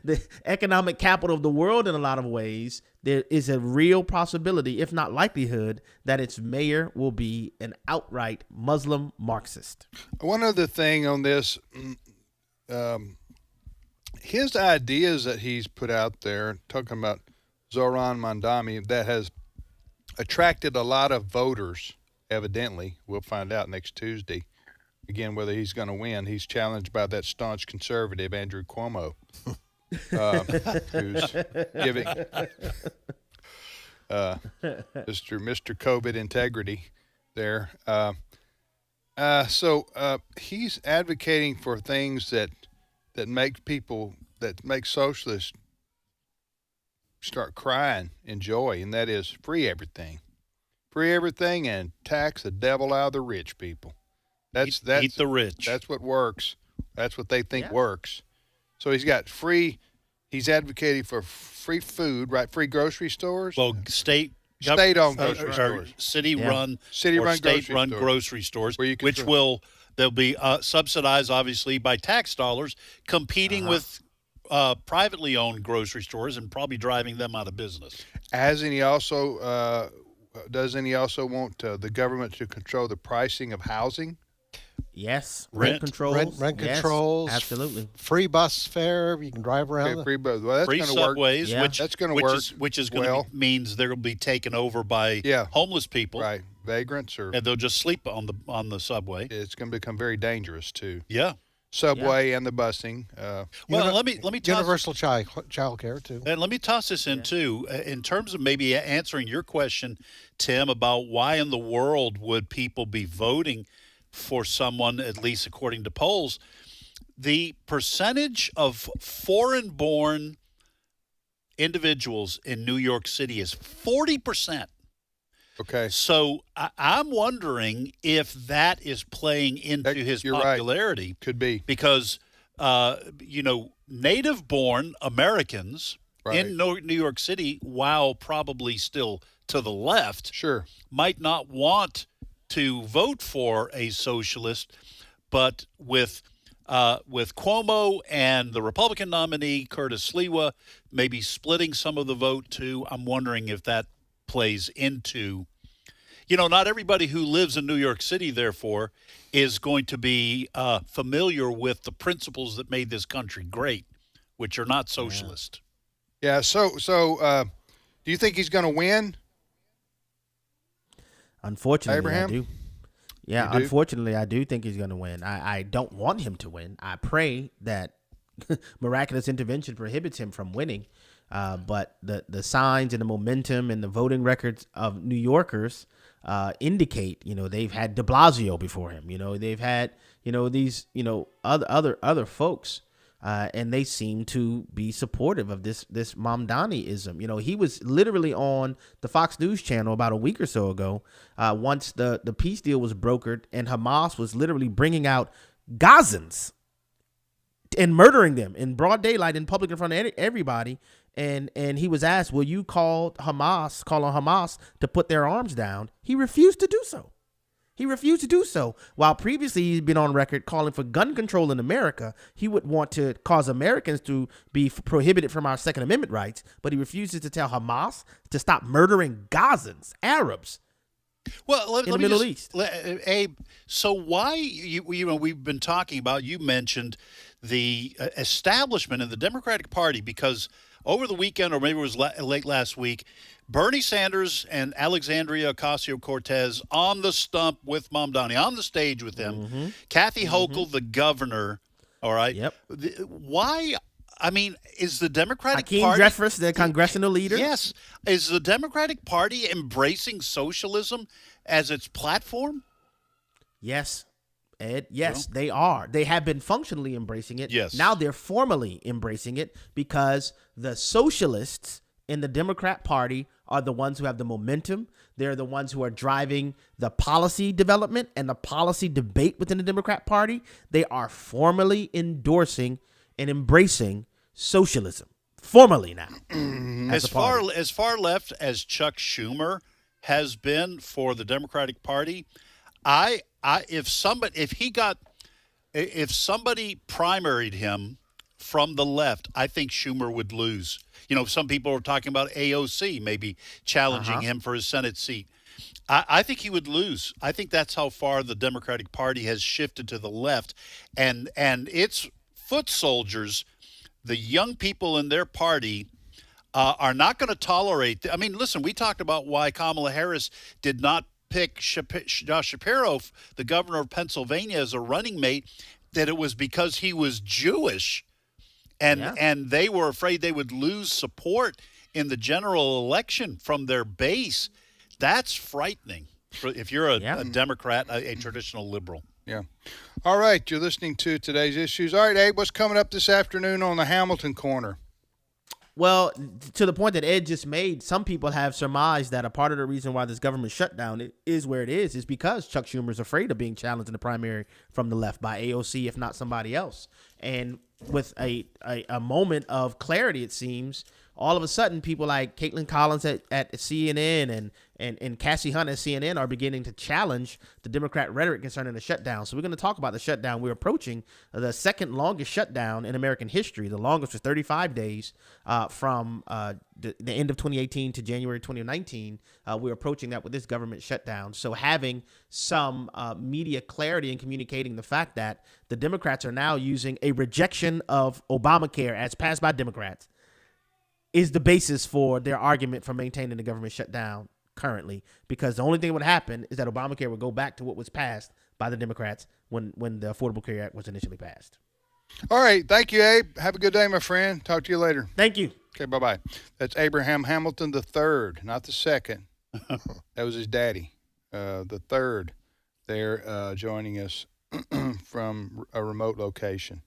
K: the economic capital of the world in a lot of ways, there is a real possibility, if not likelihood, that its mayor will be an outright Muslim Marxist.
C: One other thing on this, his ideas that he's put out there, talking about Zoran Mamdani, that has attracted a lot of voters, evidently. We'll find out next Tuesday. Again, whether he's going to win. He's challenged by that staunch conservative, Andrew Cuomo, who's giving Mr. COVID integrity there. So he's advocating for things that make socialists start crying in joy, and that is free everything. Free everything and tax the devil out of the rich people. That's
D: eat the rich.
C: That's what works. That's what they think works. So he's got free. He's advocating for free food, right? Free grocery stores.
D: Well,
C: state-owned grocery stores,
D: city-run,
C: city-run,
D: state-run grocery stores, which they'll be subsidized, obviously, by tax dollars, competing with privately owned grocery stores and probably driving them out of business.
C: Doesn't he also want the government to control the pricing of housing?
K: Yes,
D: Rent
K: controls,
E: rent
K: Yes,
E: controls,
K: absolutely.
E: free bus fare. You can drive around.
C: Free bus. Well, that's
D: free
C: going to work.
D: subways,
K: Yeah.
C: That's going to work.
D: which is going to means they're going to be taken over by homeless people,
C: right? Vagrants,
D: and they'll just sleep on the subway.
C: It's going to become very dangerous too.
D: Yeah.
C: Subway and the busing.
D: Well, let me toss,
E: universal child care too.
D: and let me toss this in too, in terms of maybe answering your question, Tim, about why in the world would people be voting for someone, at least according to polls. The percentage of foreign-born individuals in New York City is 40%.
C: Okay.
D: So I'm wondering if that is playing into his popularity.
C: Right. Could be.
D: Because, native-born Americans in New York City, while probably still to the left, might not want to vote for a socialist, but with Cuomo and the Republican nominee, Curtis Sliwa, maybe splitting some of the vote too, I'm wondering if that plays into, not everybody who lives in New York City, therefore, is going to be familiar with the principles that made this country great, which are not socialist.
C: Yeah. So, do you think he's going to win?
K: Unfortunately,
C: Abraham?
K: I do. Yeah, unfortunately, I do think he's going to win. I don't want him to win. I pray that miraculous intervention prohibits him from winning. But the signs and the momentum and the voting records of New Yorkers indicate, they've had de Blasio before him. They've had, these, other folks. And they seem to be supportive of this Mamdani-ism. He was literally on the Fox News channel about a week or so ago, once the peace deal was brokered, and Hamas was literally bringing out Gazans and murdering them in broad daylight in public in front of everybody. And he was asked, will you call on Hamas to put their arms down? He refused to do so. While previously he'd been on record calling for gun control in America. He would want to cause Americans to be prohibited from our Second Amendment rights, but he refuses to tell Hamas to stop murdering Gazans, Arabs.
D: Well,
K: in the Middle East.
D: Abe, so why, we've been talking about, you mentioned the establishment in the Democratic Party, because over the weekend, or maybe it was late last week, Bernie Sanders and Alexandria Ocasio-Cortez on the stump with Mamdani, on the stage with them. Mm-hmm. Kathy Hochul, the governor, all right?
K: Yep.
D: Why? I mean, is the Democratic
K: Hakeem
D: Party...
K: Jeffress, the congressional leader?
D: Yes. Is the Democratic Party embracing socialism as its platform?
K: Yes, Ed. Yes, they are. They have been functionally embracing it.
D: Yes.
K: Now they're formally embracing it because the socialists in the Democrat Party are the ones who have the momentum. They're the ones who are driving the policy development and the policy debate within the Democrat Party. They are formally endorsing and embracing socialism formally now.
D: As far left as Chuck Schumer has been for the Democratic Party, if somebody primaried him from the left, I think Schumer would lose. Some people are talking about AOC maybe challenging him for his Senate seat. I think he would lose. I think that's how far the Democratic Party has shifted to the left, and its foot soldiers, the young people in their party, are not going to tolerate. I mean, listen, we talked about why Kamala Harris did not pick Josh Shapiro, the governor of Pennsylvania, as a running mate, that it was because he was Jewish. And they were afraid they would lose support in the general election from their base. That's frightening if you're a Democrat, a traditional liberal.
C: Yeah. All right, you're listening to Today's Issues. All right, Abe, what's coming up this afternoon on the Hamilton Corner?
K: Well, to the point that Ed just made, some people have surmised that a part of the reason why this government shutdown is where it is because Chuck Schumer is afraid of being challenged in the primary from the left by AOC, if not somebody else. And with a moment of clarity, it seems, all of a sudden people like Caitlin Collins at CNN and Cassie Hunt at CNN are beginning to challenge the Democrat rhetoric concerning the shutdown. So we're going to talk about the shutdown. We're approaching the second longest shutdown in American history. The longest was 35 days from the end of 2018 to January 2019, we're approaching that with this government shutdown. So having some media clarity and communicating the fact that the Democrats are now using a rejection of Obamacare as passed by Democrats is the basis for their argument for maintaining the government shutdown currently, because the only thing that would happen is that Obamacare would go back to what was passed by the Democrats when the Affordable Care Act was initially passed.
C: All right. Thank you, Abe. Have a good day, my friend. Talk to you later.
K: Thank you.
C: Okay, bye-bye. That's Abraham Hamilton the third, not the second. That was his daddy, the third, there joining us from a remote location.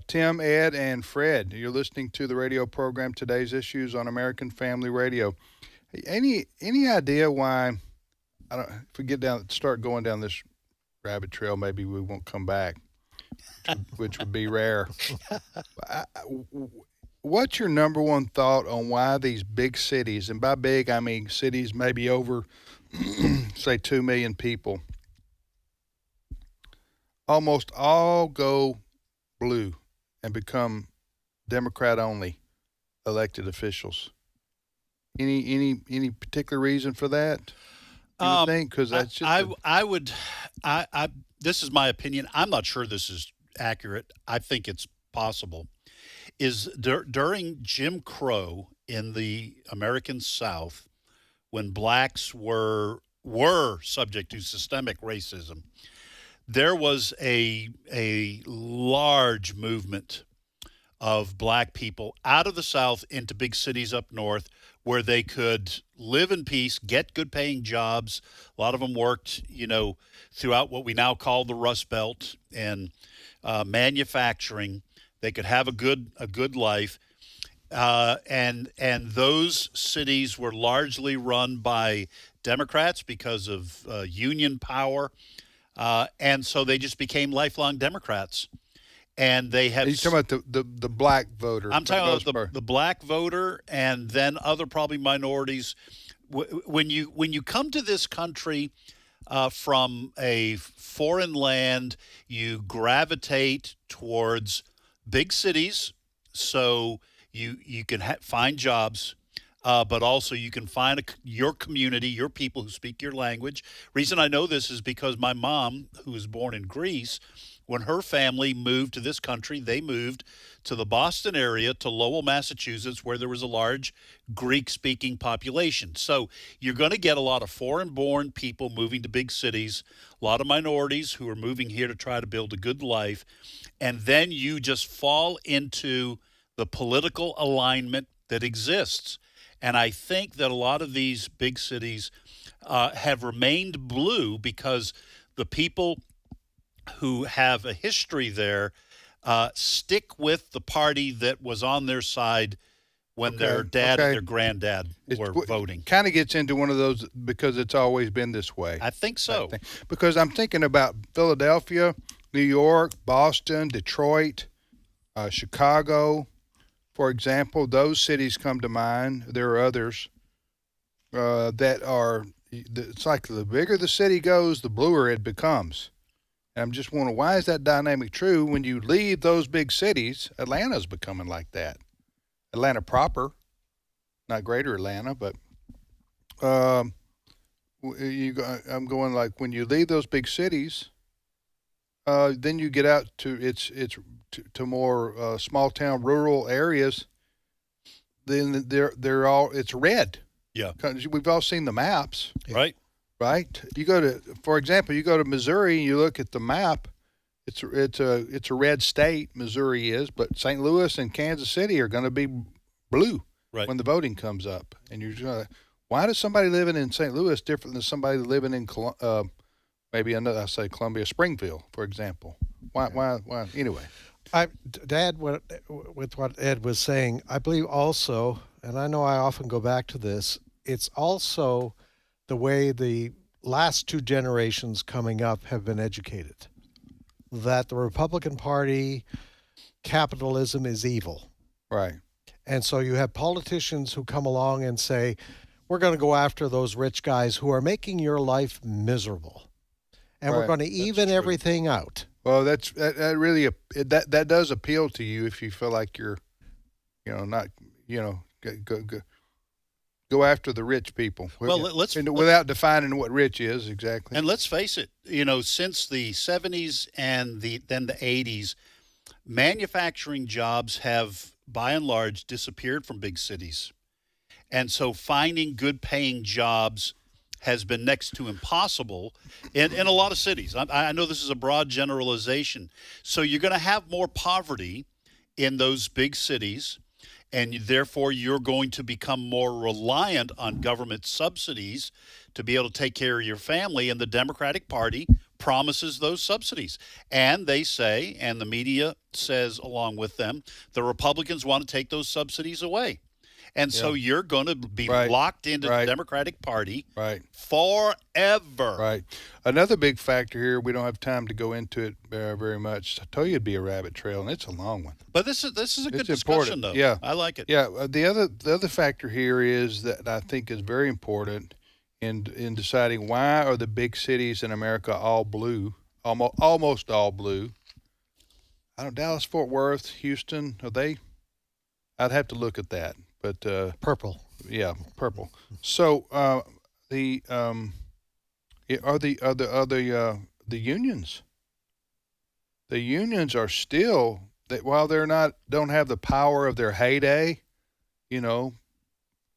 C: Tim, Ed, and Fred, you're listening to the radio program Today's Issues on American Family Radio. Any idea why? If we start going down this rabbit trail, maybe we won't come back, which would be rare. What's your number one thought on why these big cities, and by big I mean cities maybe over, say, 2 million people, almost all go blue and become Democrat-only elected officials? Any particular reason for that? You would think, because that's just
D: this is my opinion. I'm not sure this is accurate. I think it's possible. Is during Jim Crow in the American South, when blacks were subject to systemic racism, there was a large movement of black people out of the South into big cities up north, where they could live in peace, get good paying jobs. A lot of them worked, throughout what we now call the Rust Belt and manufacturing. They could have a good life. And those cities were largely run by Democrats because of union power. And so they just became lifelong Democrats. And they have.
C: You're talking about the black voter.
D: I'm talking about the black voter, and then other probably minorities. When you come to this country from a foreign land, you gravitate towards big cities, so you can find jobs, but also you can find your community, your people who speak your language. Reason I know this is because my mom, who was born in Greece, when her family moved to this country, they moved to the Boston area, to Lowell, Massachusetts, where there was a large Greek-speaking population. So you're going to get a lot of foreign-born people moving to big cities, a lot of minorities who are moving here to try to build a good life, and then you just fall into the political alignment that exists. And I think that a lot of these big cities have remained blue because the people who have a history there stick with the party that was on their side when their dad and their granddad were voting.
C: Kind of gets into one of those because it's always been this way.
D: I think so.
C: Because I'm thinking about Philadelphia, New York, Boston, Detroit, Chicago, for example. Those cities come to mind. There are others that are, it's like the bigger the city goes, the bluer it becomes. I'm just wondering, why is that dynamic true when you leave those big cities? Atlanta's becoming like that. Atlanta proper, not greater Atlanta, but I'm going like when you leave those big cities, then you get out to to more small town rural areas. Then they're all, it's red.
D: Yeah,
C: we've all seen the maps,
D: right?
C: Right. You go to, for example, you go to Missouri and you look at the map. It's a red state. Missouri is, but St. Louis and Kansas City are going to be blue when the voting comes up. And you're just why does somebody living in St. Louis different than somebody living in maybe another? I say Columbia, Springfield, for example. Why? Anyway,
E: Dad, with what Ed was saying, I believe also, and I know I often go back to this. It's also the way the last two generations coming up have been educated, that the Republican Party, capitalism is evil.
C: Right.
E: And so you have politicians who come along and say, we're going to go after those rich guys who are making your life miserable. And we're going to even everything out.
C: Well, that really, that does appeal to you if you feel like you're, not, Go after the rich people.
D: Well,
C: without defining what rich is exactly.
D: And let's face it, since the 70s and then the 80s, manufacturing jobs have, by and large, disappeared from big cities. And so finding good paying jobs has been next to impossible in a lot of cities. I know this is a broad generalization. So you're going to have more poverty in those big cities, and therefore you're going to become more reliant on government subsidies to be able to take care of your family. And the Democratic Party promises those subsidies. And they say, and the media says along with them, the Republicans want to take those subsidies away. And so you're going to be locked into the Democratic Party forever.
C: Right. Another big factor here, we don't have time to go into it very much. I told you it'd be a rabbit trail, and it's a long one.
D: But this is a good discussion,
C: important.
D: though.
C: Yeah.
D: I like it.
C: Yeah. The other factor here is that I think is very important in deciding why are the big cities in America all blue, almost all blue. I don't know, Dallas, Fort Worth, Houston, are they? I'd have to look at that. But
E: purple.
C: Yeah, purple. So the unions. The unions are still that while they're don't have the power of their heyday,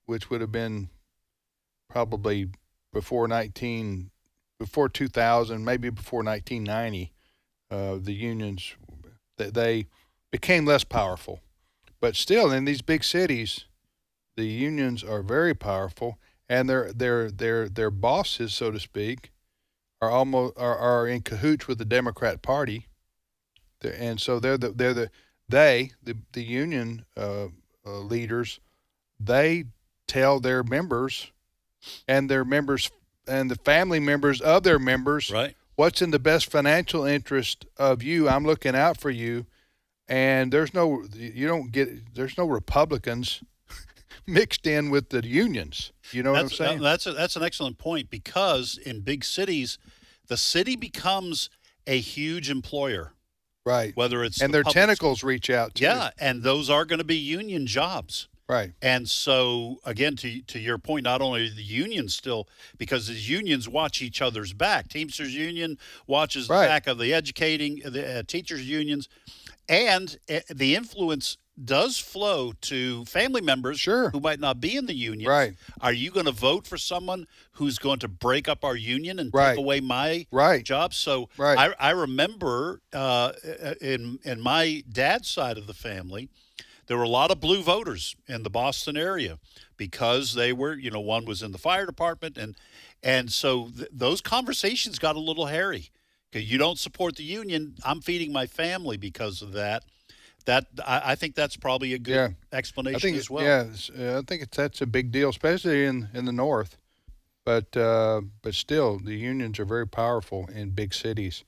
C: which would have been probably before 2000, maybe before 1990, the unions they became less powerful. But still, in these big cities, the unions are very powerful, and their bosses, so to speak, are in cahoots with the Democrat Party, and so the union leaders, they tell their members and the family members of their members what's in the best financial interest of you. I'm looking out for you, and there's no Republicans mixed in with the unions. You know what I'm saying?
D: That's an excellent point, because in big cities, the city becomes a huge employer.
C: Right.
D: Whether it's
C: and their tentacles reach out too.
D: Yeah, and those are going to be union jobs.
C: Right.
D: And so, again, to your point, not only the unions still, because the unions watch each other's back. Teamsters Union watches the back of the teachers unions, and the influence does flow to family members who might not be in the union.
C: Right.
D: Are you going to vote for someone who's going to break up our union and take away my job? So I remember in my dad's side of the family, there were a lot of blue voters in the Boston area because they were, one was in the fire department. And so those conversations got a little hairy. Okay, you don't support the union, I'm feeding my family because of that. I think that's probably a good explanation as well.
C: Yeah, I think that's a big deal, especially in the North. But still, the unions are very powerful in big cities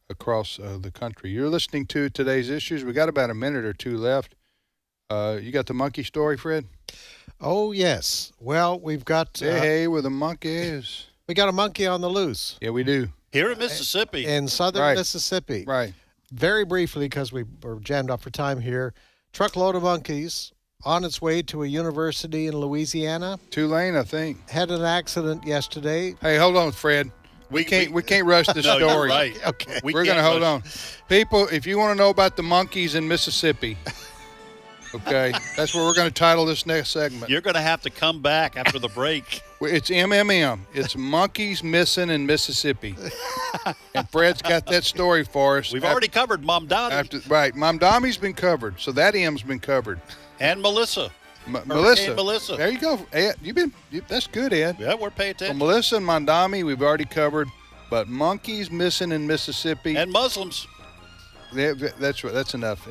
C: across the country. You're listening to Today's Issues. We got about a minute or two left. You got the monkey story, Fred?
E: Oh, yes. Well, we've got...
C: hey, where the monkeys.
E: We got a monkey on the loose.
C: Yeah, we do.
D: Here in Mississippi.
E: In southern Mississippi.
C: Right.
E: Very briefly, because we were jammed up for time here, truckload of monkeys on its way to a university in Louisiana.
C: Tulane, I think.
E: Had an accident yesterday.
C: Hey, hold on, Fred. We can't rush this story.
D: You're right.
E: Okay.
C: We're going to hold on. People, if you want to know about the monkeys in Mississippi, okay, that's what we're going to title this next segment.
D: You're going to have to come back after the break.
C: It's MMM. It's monkeys missing in Mississippi. And Fred's got that story for us.
D: We've already covered Mom Dottie.
C: Mom Dommy's been covered, so that M's been covered.
D: And Melissa.
C: Melissa. There you go. Ed, that's good, Ed.
D: Yeah, we're paying attention.
C: So Melissa and Mondami, we've already covered, but monkeys missing in Mississippi.
D: And Muslims.
C: Yeah, that's right. That's enough.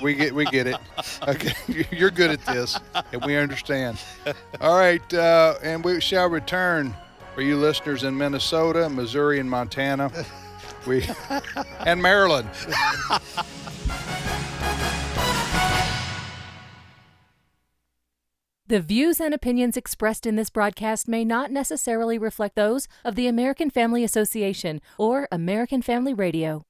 C: We get it. Okay, you're good at this, and we understand. All right, and we shall return for you listeners in Minnesota, Missouri, and Montana, and Maryland.
M: The views and opinions expressed in this broadcast may not necessarily reflect those of the American Family Association or American Family Radio.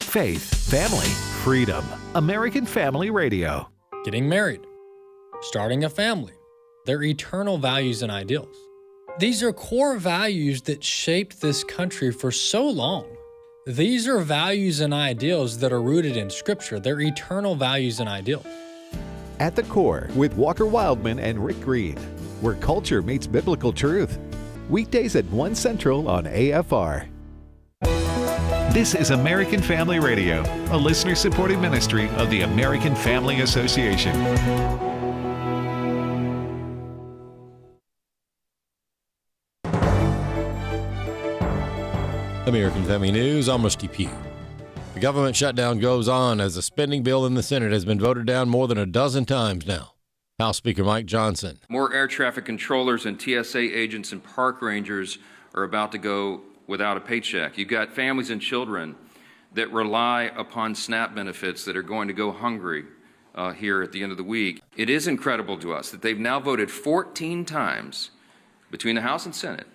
B: Faith, family, freedom. American Family Radio.
N: getting married, starting a family. They're eternal values and ideals. These are core values that shaped this country for so long. These are values and ideals that are rooted in Scripture. They're eternal values and ideals.
B: At the Core with Walker Wildmon and Rick Green, where culture meets biblical truth. Weekdays at 1 Central on AFR. This is American Family Radio, a listener-supported ministry of the American Family Association.
O: American Family News, I'm Rusty Pugh. The government shutdown goes on as a spending bill in the Senate has been voted down more than a dozen times now. House Speaker Mike Johnson.
P: More air traffic controllers and TSA agents and park rangers are about to go without a paycheck. You've got families and children that rely upon SNAP benefits that are going to go hungry here at the end of the week. It is incredible to us that they've now voted 14 times between the House and Senate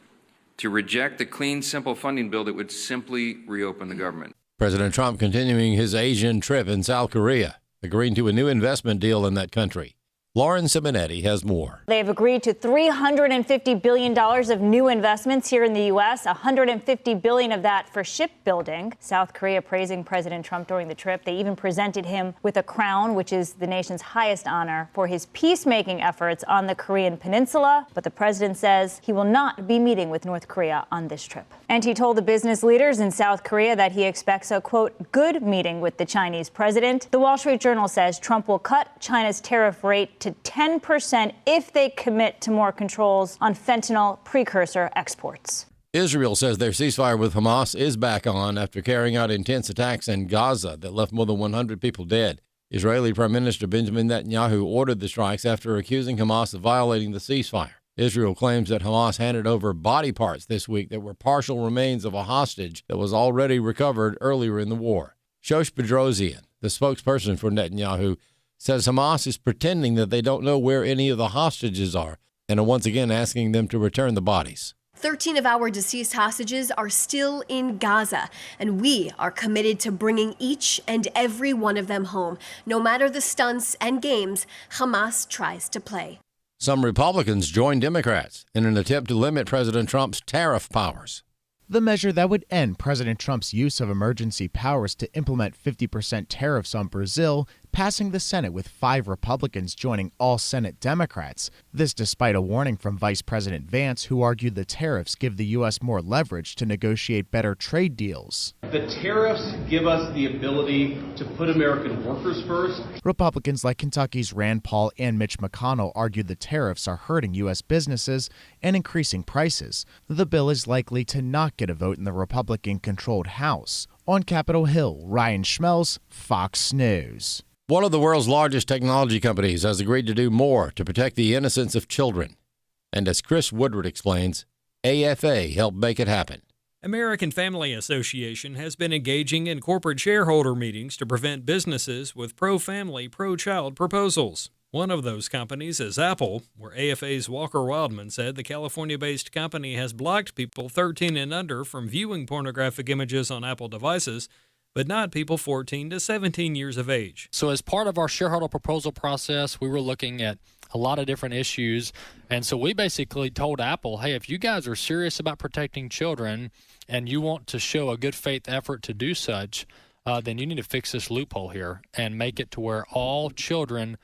P: to reject the clean, simple funding bill that would simply reopen the government.
O: President Trump continuing his Asian trip in South Korea, agreeing to a new investment deal in that country. Lauren Simonetti has more.
Q: They've agreed to $350 billion of new investments here in the U.S., $150 billion of that for shipbuilding. South Korea praising President Trump during the trip. They even presented him with a crown, which is the nation's highest honor, for his peacemaking efforts on the Korean peninsula. But the president says he will not be meeting with North Korea on this trip. And he told the business leaders in South Korea that he expects a, quote, good meeting with the Chinese president. The Wall Street Journal says Trump will cut China's tariff rate to 10% if they commit to more controls on fentanyl precursor exports.
O: Israel says their ceasefire with Hamas is back on after carrying out intense attacks in Gaza that left more than 100 people dead. Israeli Prime Minister Benjamin Netanyahu ordered the strikes after accusing Hamas of violating the ceasefire. Israel claims that Hamas handed over body parts this week that were partial remains of a hostage that was already recovered earlier in the war. Shosh Bedrosian, the spokesperson for Netanyahu, says Hamas is pretending that they don't know where any of the hostages are and are once again asking them to return the bodies.
R: 13 of our deceased hostages are still in Gaza, and we are committed to bringing each and every one of them home, no matter the stunts and games Hamas tries to play.
O: Some Republicans joined Democrats in an attempt to limit President Trump's tariff powers.
S: The measure that would end President Trump's use of emergency powers to implement 50% tariffs on Brazil, passing the Senate with 5 Republicans joining all Senate Democrats. This despite a warning from Vice President Vance, who argued the tariffs give the U.S. more leverage to negotiate better trade deals.
T: The tariffs give us the ability to put American workers first.
S: Republicans like Kentucky's Rand Paul and Mitch McConnell argued the tariffs are hurting U.S. businesses and increasing prices. The bill is likely to not get a vote in the Republican-controlled House. On Capitol Hill, Ryan Schmelz, Fox News.
O: One of the world's largest technology companies has agreed to do more to protect the innocence of children. And as Chris Woodward explains, AFA helped make it happen.
U: American Family Association has been engaging in corporate shareholder meetings to prevent businesses with pro-family, pro-child proposals. One of those companies is Apple, where AFA's Walker Wildmon said the California-based company has blocked people 13 and under from viewing pornographic images on Apple devices, but not people 14 to 17 years of age.
V: So as part of our shareholder proposal process, we were looking at a lot of different issues. And so we basically told Apple, hey, if you guys are serious about protecting children and you want to show a good faith effort to do such, then you need to fix this loophole here and make it to where all children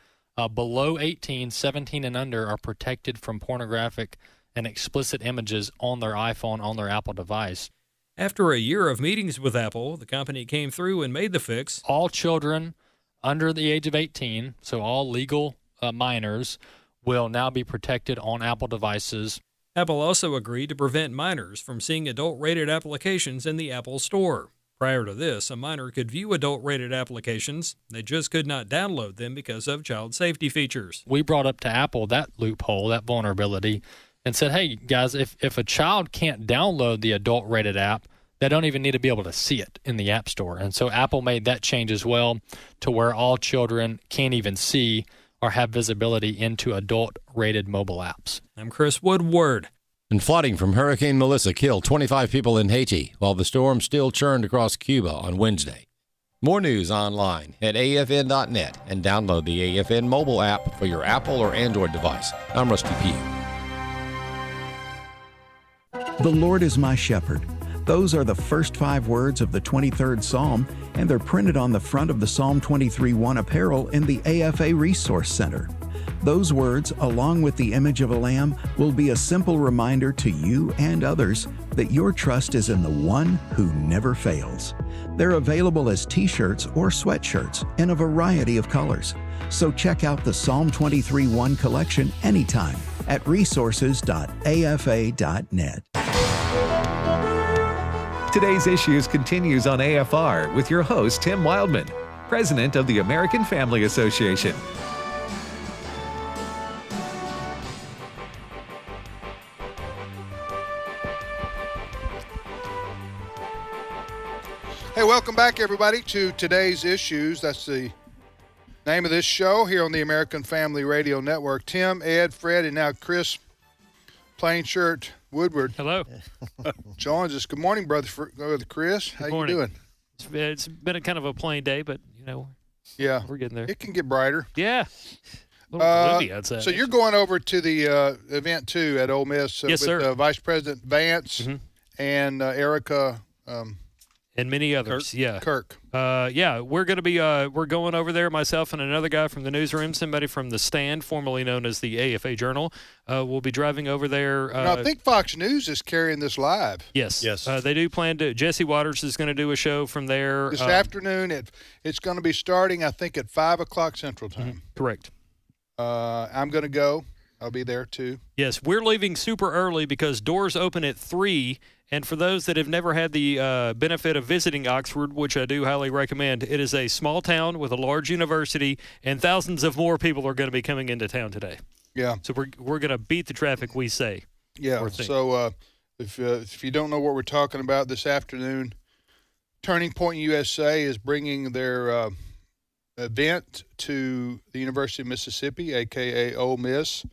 V: below 18, 17 and under are protected from pornographic and explicit images on their iPhone, on their Apple device.
U: After a year of meetings with Apple, the company came through and made the fix.
V: All children under the age of 18, so all legal minors, will now be protected on Apple devices.
U: Apple also agreed to prevent minors from seeing adult-rated applications in the Apple Store. Prior to this, a minor could view adult-rated applications. They just could not download them because of child safety features.
V: We brought up to Apple that loophole, that vulnerability, and said, hey, guys, if a child can't download the adult-rated app, they don't even need to be able to see it in the App Store. And so Apple made that change as well to where all children can't even see or have visibility into adult-rated mobile apps.
U: I'm Chris Woodward.
O: And flooding from Hurricane Melissa killed 25 people in Haiti, while the storm still churned across Cuba on Wednesday. More news online at afn.net and download the AFN mobile app for your Apple or Android device. I'm Rusty Pugh.
A: The Lord is my shepherd. Those are the first 5 words of the 23rd Psalm, and they're printed on the front of the Psalm 23:1 apparel in the AFA Resource Center. Those words, along with the image of a lamb, will be a simple reminder to you and others that your trust is in the one who never fails. They're available as t-shirts or sweatshirts in a variety of colors. So check out the Psalm 23:1 collection anytime at resources.afa.net.
B: Today's Issues continues on AFR with your host, Tim Wildmon, President of the American Family Association.
C: Hey, welcome back, everybody, to Today's Issues. That's the name of this show here on the American Family Radio Network. Tim, Ed, Fred, and now Chris, plain shirt Woodward.
F: Hello.
C: Joins us. Good morning, brother Chris. How you doing?
F: It's been a kind of a plain day, but,
C: yeah,
F: we're getting there.
C: It can get brighter.
F: Yeah. A little gloomy outside.
C: So you're going over to the event, too, at Ole Miss
F: Yes,
C: with
F: sir.
C: Vice President Vance and Erica
F: and many others.
C: Kirk.
F: Yeah, we're going to be we're going over there. Myself and another guy from the newsroom, somebody from the Stand, formerly known as the AFA Journal. We'll be driving over there.
C: Now, I think Fox News is carrying this live.
F: Yes. They do plan to. Jesse Waters is going to do a show from there
C: This afternoon. It's going to be starting, I think, at 5 o'clock Central Time.
F: Correct.
C: I'm going to go. I'll be there, too.
F: Yes, we're leaving super early because doors open at 3. And for those that have never had the benefit of visiting Oxford, which I do highly recommend, it is a small town with a large university, and thousands of more people are going to be coming into town today.
C: Yeah.
F: So we're going to beat the traffic, we say.
C: Yeah. So if you don't know what we're talking about this afternoon, Turning Point USA is bringing their event to the University of Mississippi, a.k.a. Ole Miss,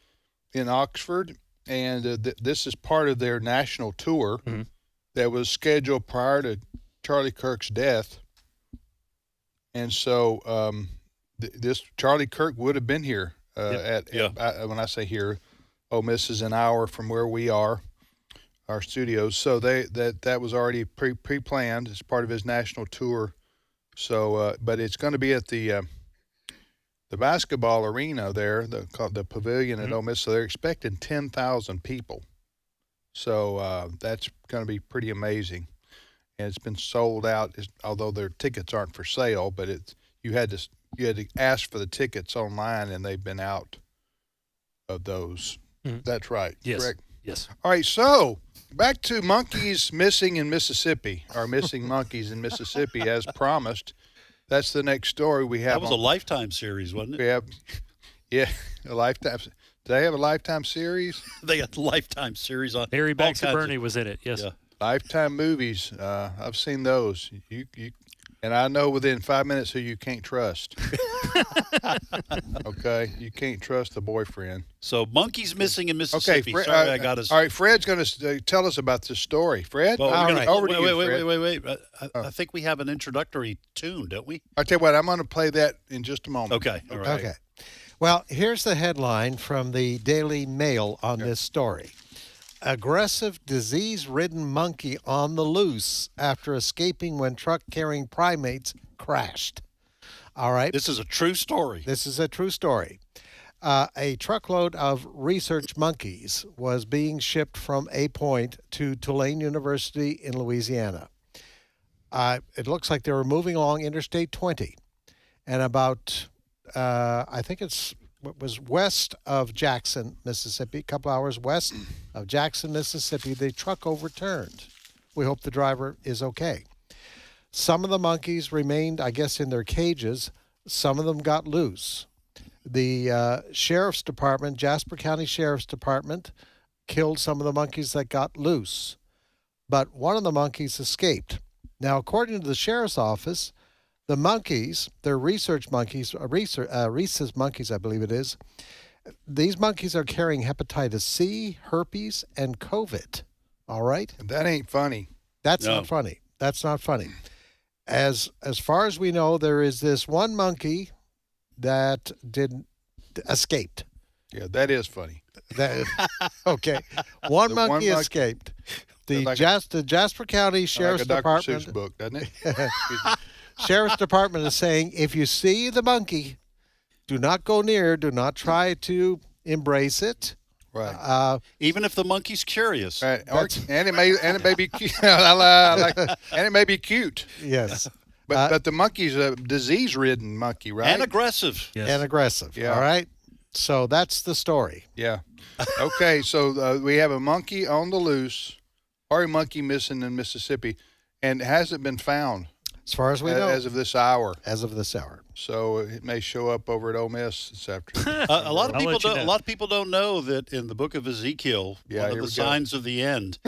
C: in Oxford. And this is part of their national tour that was scheduled prior to Charlie Kirk's death. And so this Charlie Kirk would have been here when I say here, Ole Miss is an hour from where we are, our studios. So that was already pre-planned as part of his national tour. So, but it's going to be at the basketball arena there, called the Pavilion at Ole Miss. So they're expecting 10,000 people. So that's going to be pretty amazing. And it's been sold out, although their tickets aren't for sale. But you had to ask for the tickets online, and they've been out of those. That's right.
F: Yes.
C: Correct.
F: Yes.
C: All right. So back to monkeys missing in Mississippi, or missing monkeys in Mississippi, as promised. That's the next story we have.
D: That was a Lifetime series, wasn't it?
C: We have, a Lifetime. Do they have a Lifetime series?
D: They got the Lifetime series on.
F: Harry Baxter Burney was in it. Yes.
D: Yeah.
C: Lifetime movies. I've seen those. You and I know within 5 minutes who you can't trust. Okay, you can't trust the boyfriend.
D: So monkeys missing in Mississippi.
C: Okay,
D: Sorry, I got us.
C: All right, Fred's going to tell us about this story. Fred,
D: Well,
C: over to you, Fred.
D: Wait. I think we have an introductory tune, don't we?
C: I tell you what, I'm going to play that in just a moment.
D: Okay. All right.
E: Okay. Well, here's the headline from the Daily Mail on this story. Aggressive, disease-ridden monkey on the loose after escaping when truck carrying primates crashed. All right.
D: This is a true story.
E: This is a true story. A truckload of research monkeys was being shipped from a point to Tulane University in Louisiana. It looks like they were moving along Interstate 20. And about, I think it was west of Jackson, Mississippi, a couple hours west of Jackson, Mississippi, the truck overturned. We hope the driver is okay. Some of the monkeys remained, I guess, in their cages. Some of them got loose. The Sheriff's Department, Jasper County Sheriff's Department, killed some of the monkeys that got loose. But one of the monkeys escaped. Now, according to the Sheriff's Office, the monkeys, they're research monkeys, rhesus monkeys, I believe it is. These monkeys are carrying hepatitis C, herpes, and COVID. All right?
C: That ain't funny.
E: That's not funny. That's not funny. As far as we know, there is this one monkey that escaped.
C: Yeah, that is funny.
E: Okay. One monkey escaped. The Jasper County Sheriff's
C: like a Dr.
E: Department
C: Seuss book, doesn't it?
E: Sheriff's Department is saying, if you see the monkey, do not go near. Do not try to embrace it.
C: Right.
D: Even if the monkey's curious.
C: Right. And it may be cute. And it may be cute.
E: Yes.
C: But the monkey's a disease-ridden monkey, right?
D: And aggressive.
E: Yes. And aggressive.
C: Yeah.
E: All right. So that's the story.
C: Yeah. Okay. So we have a monkey on the loose, or a monkey missing in Mississippi, and it hasn't been found.
E: As far as we know.
C: As of this hour.
E: As of this hour.
C: So it may show up over at Ole Miss this afternoon.
D: A lot of people don't know that in the book of Ezekiel, one of the signs of the end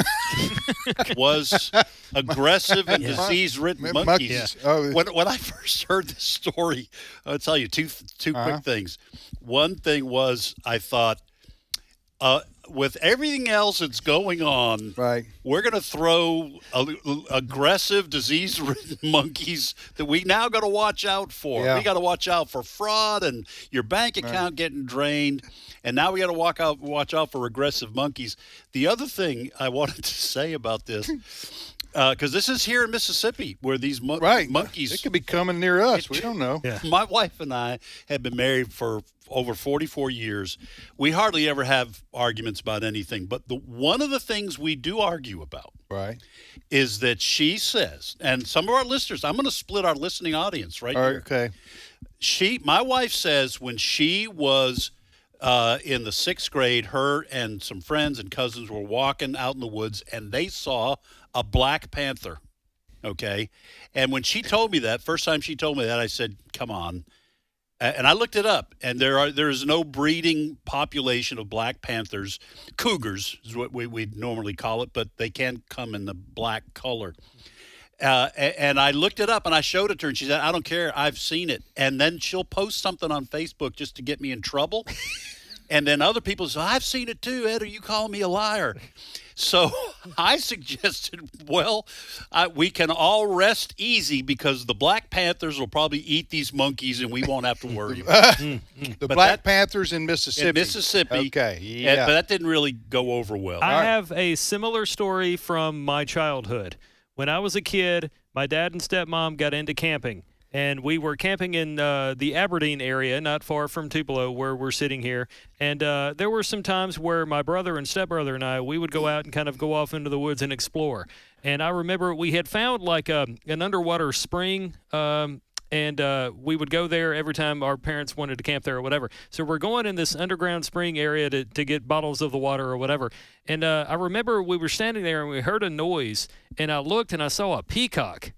D: was aggressive and disease-ridden monkeys.
C: Yeah. Oh.
D: When I first heard this story, I'll tell you two quick things. One thing was I thought, with everything else that's going on,
C: right,
D: we're going to throw aggressive, disease-ridden monkeys that we now got to watch out for.
C: Yeah.
D: We got to watch out for fraud and your bank account getting drained, and now we got to watch out for aggressive monkeys. The other thing I wanted to say about this, because this is here in Mississippi where these monkeys...
C: It could be coming near us. We don't know.
D: Yeah. My wife and I have been married for over 44 years. We hardly ever have arguments about anything, but one of the things we do argue about is that she says, and some of our listeners, I'm going to split our listening audience right here.
C: Okay.
D: My wife says when she was in the 6th grade, her and some friends and cousins were walking out in the woods and they saw a black panther. Okay. And when she told me that, first time she told me that, I said, come on. And I looked it up, and there is no breeding population of black panthers. Cougars is what we normally call it, but they can come in the black color. And I looked it up, and I showed it to her, and she said, I don't care, I've seen it. And then she'll post something on Facebook just to get me in trouble. And then other people say, I've seen it too, Ed, are you calling me a liar? So I suggested, we can all rest easy because the Black Panthers will probably eat these monkeys and we won't have to worry about it.
C: The Black Panthers in Mississippi.
D: In Mississippi.
C: Okay, yeah.
D: But that didn't really go over well.
U: I have a similar story from my childhood. When I was a kid, my dad and stepmom got into camping. And we were camping in the Aberdeen area, not far from Tupelo, where we're sitting here. And there were some times where my brother and stepbrother and I, we would go out and kind of go off into the woods and explore. And I remember we had found like an underwater spring, and we would go there every time our parents wanted to camp there or whatever. So we're going in this underground spring area to get bottles of the water or whatever. And I remember we were standing there and we heard a noise, and I looked and I saw a peacock.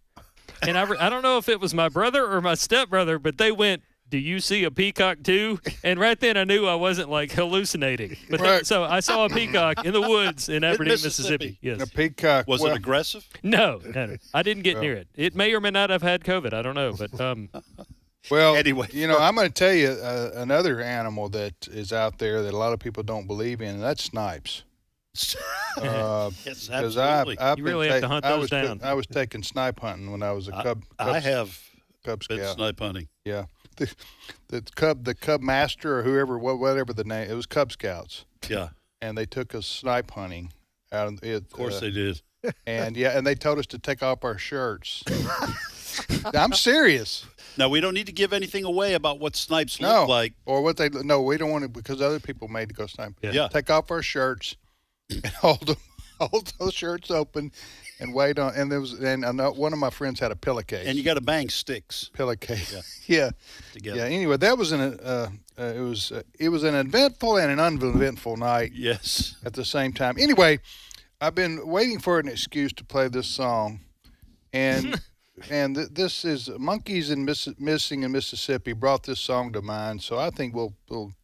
U: And I don't know if it was my brother or my stepbrother, but they went, do you see a peacock too? And right then I knew I wasn't like hallucinating. But so I saw a peacock in the woods in Aberdeen, Mississippi. Yes.
C: A peacock.
D: Was it aggressive?
U: No. I didn't get near it. It may or may not have had COVID. I don't know. But
C: well,
D: anyway,
C: I'm going to tell you another animal that is out there that a lot of people don't believe in, and that's snipes.
D: Yes, absolutely.
C: I've
U: you really have to hunt those down.
C: I was taking snipe hunting when I was a Cub
D: been
C: Scout.
D: snipe hunting.
C: Yeah, the Cub Master or whoever, whatever the name, it was Cub Scouts.
D: Yeah,
C: and they took us snipe hunting.
D: Of course they did.
C: And and they told us to take off our shirts. I'm serious.
D: Now, we don't need to give anything away about what snipes look like.
C: Or what they, no, we don't want to, because other people made to go snipe.
D: Yeah.
C: Take off our shirts and hold those shirts open and wait on, and one of my friends had a pillowcase.
D: And you got to bang sticks.
C: Pillowcase. Yeah.
D: Together.
C: Yeah. Anyway, that was it was an eventful and an uneventful night.
D: Yes.
C: At the same time. Anyway, I've been waiting for an excuse to play this song, and this is Monkeys Missing in Mississippi brought this song to mind, so I think we'll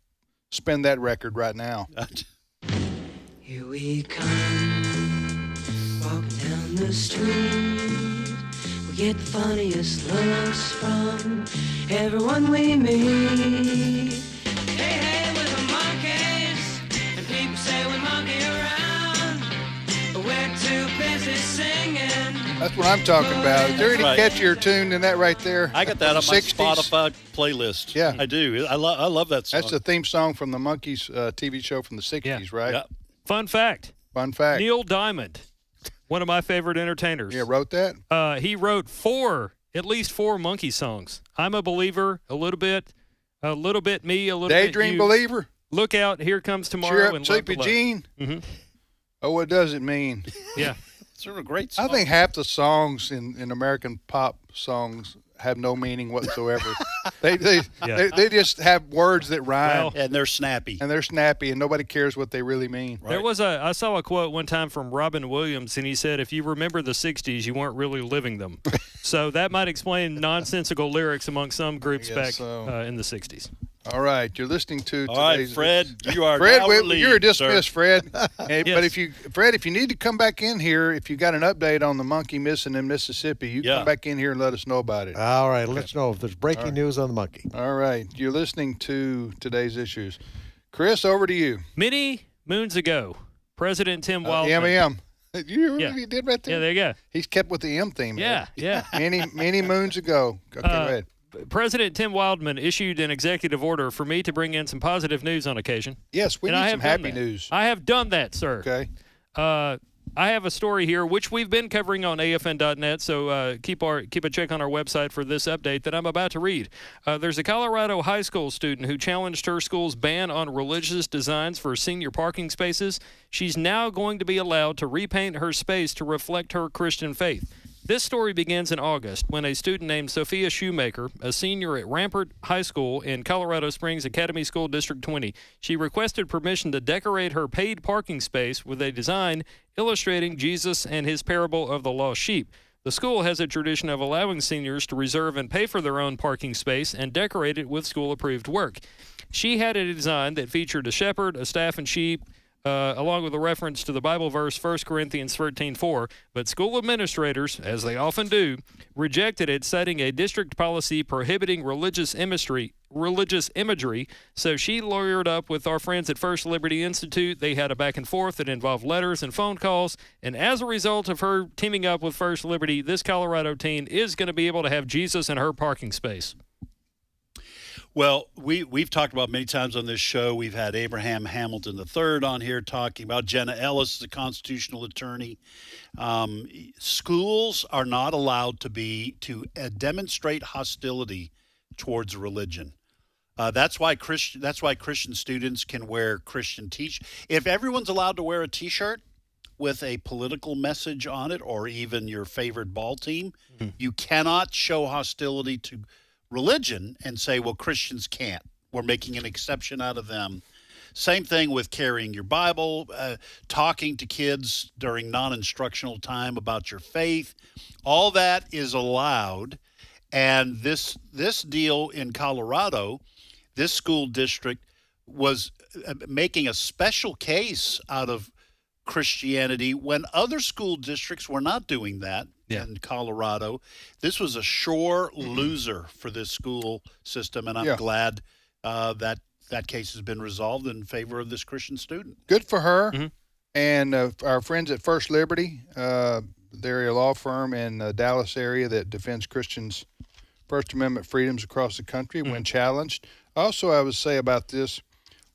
C: spin that record right now.
G: Here we come, walking down the street. We get the funniest looks from everyone we meet. Hey, hey, we're the monkeys, and people say we monkey around, but we're too busy singing.
C: That's what I'm talking about. Is there any
D: Right.
C: catchier tune than that right there?
D: I got that on my
C: 60s?
D: Spotify playlist.
C: Yeah.
D: I do. I love that song.
C: That's the theme song from the Monkees TV show from the 60s, right?
D: Yeah.
U: Fun fact.
C: Fun fact.
U: Neil Diamond, one of my favorite entertainers.
C: Yeah, wrote that?
U: He wrote at least four Monkey songs. I'm a Believer, a little bit me, a little
C: Daydream
U: bit you.
C: Believer?
U: Look Out, Here Comes Tomorrow.
C: Cheer Up,
U: and
C: Sleepy
U: Love to Love.
C: Jean?
U: Mm-hmm.
C: Oh, what does it mean?
U: Yeah.
D: It's a great song.
C: I think half the songs in American pop songs have no meaning whatsoever. they just have words that rhyme.
D: And they're snappy.
C: And nobody cares what they really mean.
U: I saw a quote one time from Robin Williams, and he said, if you remember the 60s, you weren't really living them. So that might explain nonsensical lyrics among some groups back in the 60s.
C: All right, you're listening to
D: All right,
C: today's.
D: Fred, you are
C: Fred.
D: now relieved,
C: You're dismissed,
D: sir.
C: Fred.
U: Yes.
C: But if you need to come back in here, if you got an update on the monkey missing in Mississippi, you come back in here and let us know about it.
E: All right, let's know if there's breaking news on the monkey.
C: All right, you're listening to today's issues. Chris, over to you.
U: Many moons ago, President Tim Wildmon.
C: M. You did right there.
U: Yeah, there you go.
C: He's kept with the M theme.
U: Yeah, yeah.
C: Many moons ago. Okay, go ahead.
U: President Tim Wildmon issued an executive order for me to bring in some positive news on occasion.
C: Yes, we
U: And
C: need
U: I
C: some
U: have done
C: happy
U: that.
C: news.
U: I have done that, sir.
C: Okay.
U: I have a story here, which we've been covering on AFN.net, so keep a check on our website for this update that I'm about to read. There's a Colorado high school student who challenged her school's ban on religious designs for senior parking spaces. She's now going to be allowed to repaint her space to reflect her Christian faith. This story begins in August when a student named Sophia Shoemaker, a senior at Rampart High School in Colorado Springs Academy School District 20, she requested permission to decorate her paid parking space with a design illustrating Jesus and his parable of the lost sheep. The school has a tradition of allowing seniors to reserve and pay for their own parking space and decorate it with school-approved work. She had a design that featured a shepherd, a staff, and sheep, along with a reference to the Bible verse 1 Corinthians 13:4, but school administrators, as they often do, rejected it, citing a district policy prohibiting religious imagery. So she lawyered up with our friends at First Liberty Institute. They had a back and forth that involved letters and phone calls, and as a result of her teaming up with First Liberty, this Colorado teen is going to be able to have Jesus in her parking space.
D: Well, we've talked about many times on this show. We've had Abraham Hamilton III on here talking about Jenna Ellis, the constitutional attorney. Schools are not allowed to demonstrate hostility towards religion. That's why Christian students can wear Christian t-shirts. If everyone's allowed to wear a T-shirt with a political message on it, or even your favorite ball team, you cannot show hostility to religion and say, well, Christians can't. We're making an exception out of them. Same thing with carrying your Bible, talking to kids during non-instructional time about your faith. All that is allowed. And this deal in Colorado, this school district was making a special case out of Christianity when other school districts were not doing that. In Colorado. This was a sure loser for this school system, and I'm glad that case has been resolved in favor of this Christian student.
C: Good for her. And our friends at First Liberty, they're a law firm in the Dallas area that defends Christians' First Amendment freedoms across the country when challenged. Also, I would say about this,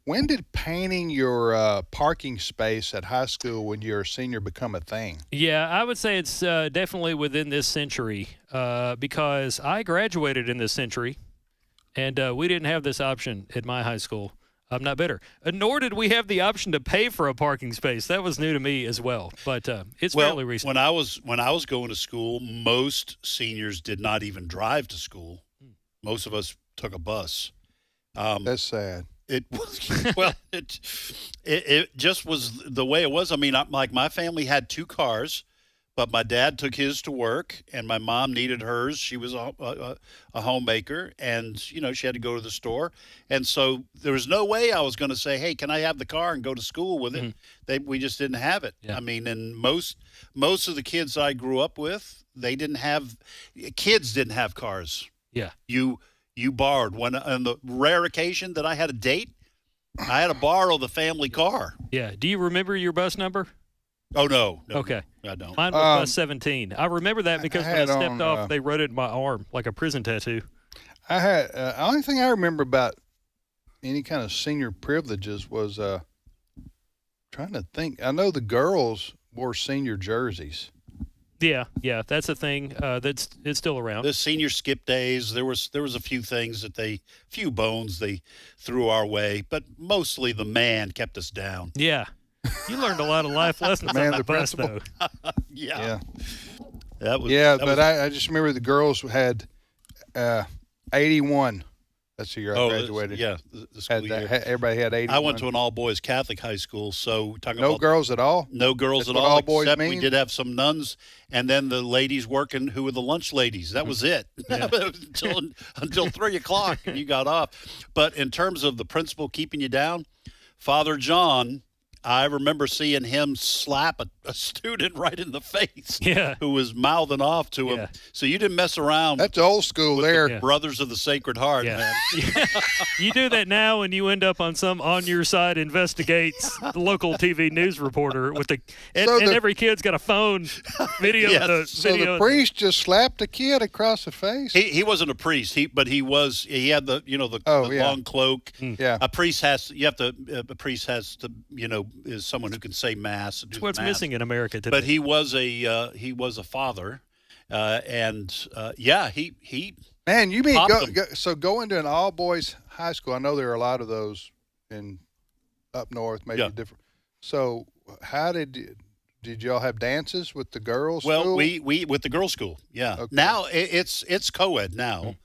C: when did painting your parking space at high school when you're a senior become a thing?
U: Yeah, I would say it's definitely within this century because I graduated in this century, and we didn't have this option at my high school. I'm not bitter. Nor did we have the option to pay for a parking space. That was new to me as well, but it's fairly recent.
D: When I was going to school, most seniors did not even drive to school. Most of us took a bus.
C: That's sad.
D: It was it just was the way it was. I mean, like my family had two cars, but my dad took his to work, and my mom needed hers. She was a homemaker, and she had to go to the store, and so there was no way I was going to say, "Hey, can I have the car and go to school with it?" We just didn't have it. Yeah. I mean, and most of the kids I grew up with, kids didn't have cars.
U: Yeah,
D: You borrowed. When on the rare occasion that I had a date, I had to borrow the family car.
U: Yeah. Do you remember your bus number?
D: Oh, no.
F: Okay.
D: I don't.
F: Mine was by 17. I remember that because when I
C: had
F: stepped
C: on,
F: off, they wrote it in my arm like a prison tattoo.
C: I had only thing I remember about any kind of senior privileges was trying to think. I know the girls wore senior jerseys.
F: Yeah, that's a thing it's still around.
D: The senior skip days, there was a few things few bones they threw our way, but mostly the man kept us down.
F: Yeah. You learned a lot of life lessons on the bus, though.
D: Yeah.
C: I just remember the girls had 81. That's the year I graduated.
D: The school year.
C: Everybody had 81.
D: I went to an all-boys Catholic high school, so
C: no girls at all?
D: No girls
C: That's
D: at
C: what
D: all,
C: all boys
D: except
C: mean?
D: we did have some nuns, and then the ladies working who were the lunch ladies. That was it. until 3 o'clock, and you got off. But in terms of the principal keeping you down, Father John, I remember seeing him slap a student right in the face who was mouthing off to him. So you didn't mess around.
C: That's old school there.
D: The Brothers of the Sacred Heart, man.
F: You do that now and you end up on some On Your Side Investigates local TV news reporter with and every kid's got a phone video.
C: So the priest just slapped a kid across the face?
D: He wasn't a priest, but he had the long cloak.
C: Yeah.
D: A priest has to is someone who can say mass.
F: That's what's missing in America today.
D: But he was a father, he
C: man, you mean go into an all boys high school? I know there are a lot of those up north, maybe different. So how did y'all have dances with the girls?
D: Well,
C: school?
D: we with the girls' school, yeah.
C: Okay.
D: Now it's co-ed now,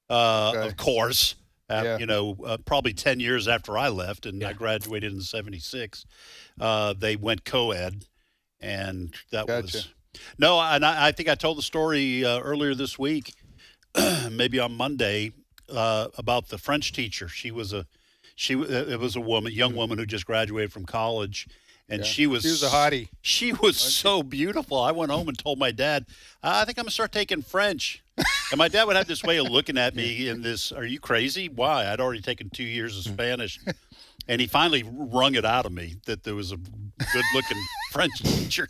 D: of course. Probably 10 years after I left, and I graduated in '76, they went co-ed, and that was no. And I think I told the story earlier this week, maybe on Monday, about the French teacher. It was a young woman who just graduated from college. And she was
C: a hottie.
D: She was so beautiful. I went home and told my dad, I think I'm going to start taking French. And my dad would have this way of looking at me in this, are you crazy? Why? I'd already taken 2 years of Spanish. And he finally wrung it out of me that there was a good-looking French teacher.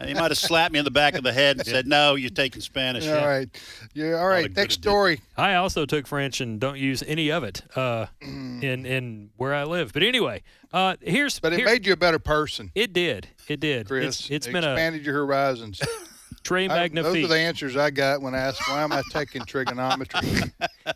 D: He might have slapped me in the back of the head and said, no, you're taking Spanish.
C: All right. Yeah, all right. Next story.
F: I also took French and don't use any of it in where I live. But anyway,
C: But it made you a better person.
F: It did.
C: Chris,
F: it's
C: it
F: been
C: expanded your horizons.
F: Très magnifique.
C: Those are the answers I got when I asked, why am I taking trigonometry?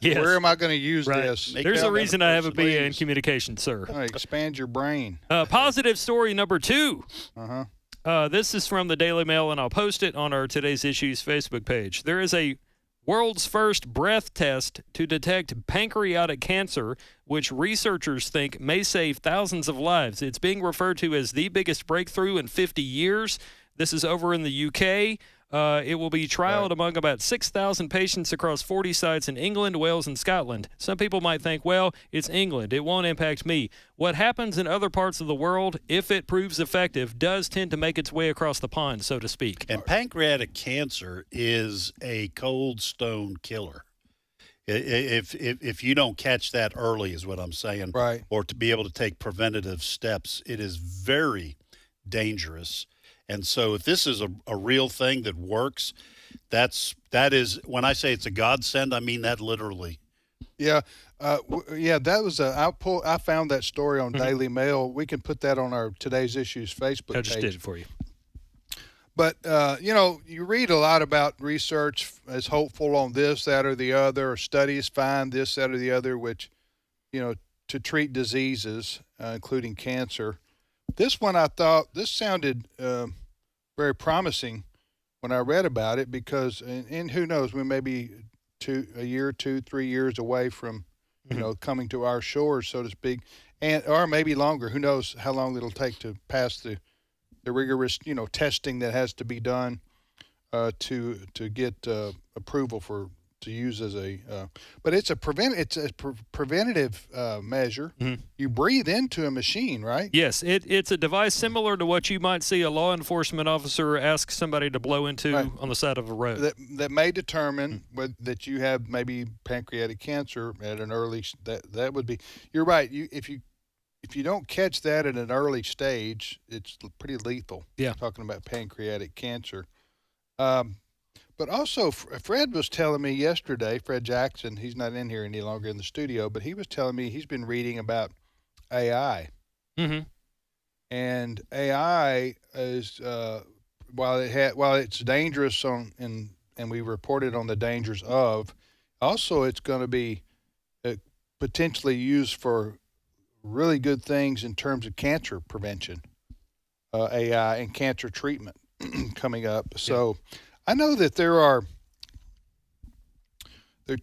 F: Yes.
C: Where am I going to use this?
F: There's a reason I have a BA in communication, sir.
C: Expand your brain.
F: Positive story number 2.
C: Uh-huh.
F: This is from the Daily Mail, and I'll post it on our Today's Issues Facebook page. There is a world's first breath test to detect pancreatic cancer, which researchers think may save thousands of lives. It's being referred to as the biggest breakthrough in 50 years. This is over in the UK. It will be trialed among about 6,000 patients across 40 sites in England, Wales, and Scotland. Some people might think, well, it's England. It won't impact me. What happens in other parts of the world, if it proves effective, does tend to make its way across the pond, so to speak.
D: And pancreatic cancer is a cold stone killer. If you don't catch that early, is what I'm saying,
C: right?
D: Or to be able to take preventative steps, it is very dangerous. And so if this is a real thing that works, that is, when I say it's a godsend, I mean that literally.
C: Yeah. That was I found that story on Daily Mail. We can put that on our Today's Issues Facebook page.
F: I just did it for you.
C: But, you read a lot about research as hopeful on this, that, or the other, or studies find this, that, or the other, which, to treat diseases, including cancer. This one, I thought, this sounded very promising when I read about it because, and who knows, we may be 2, 3 years away from, coming to our shores, so to speak, or maybe longer. Who knows how long it'll take to pass the rigorous, testing that has to be done to get approval to use as but it's a preventative measure.
F: Mm-hmm.
C: You breathe into a machine, right?
F: Yes, it's a device similar to what you might see a law enforcement officer ask somebody to blow into on the side of a road.
C: That may determine that you have maybe pancreatic cancer at an early. That would be. You're right. if you don't catch that at an early stage, it's pretty lethal.
F: Yeah.
C: Talking about pancreatic cancer. But also, Fred was telling me yesterday, Fred Jackson, he's not in here any longer in the studio, but he was telling me he's been reading about AI.
F: Mm-hmm.
C: And AI is, while it's dangerous and we reported on the dangers of, also it's going to be potentially used for really good things in terms of cancer prevention, AI and cancer treatment coming up. So I know that there are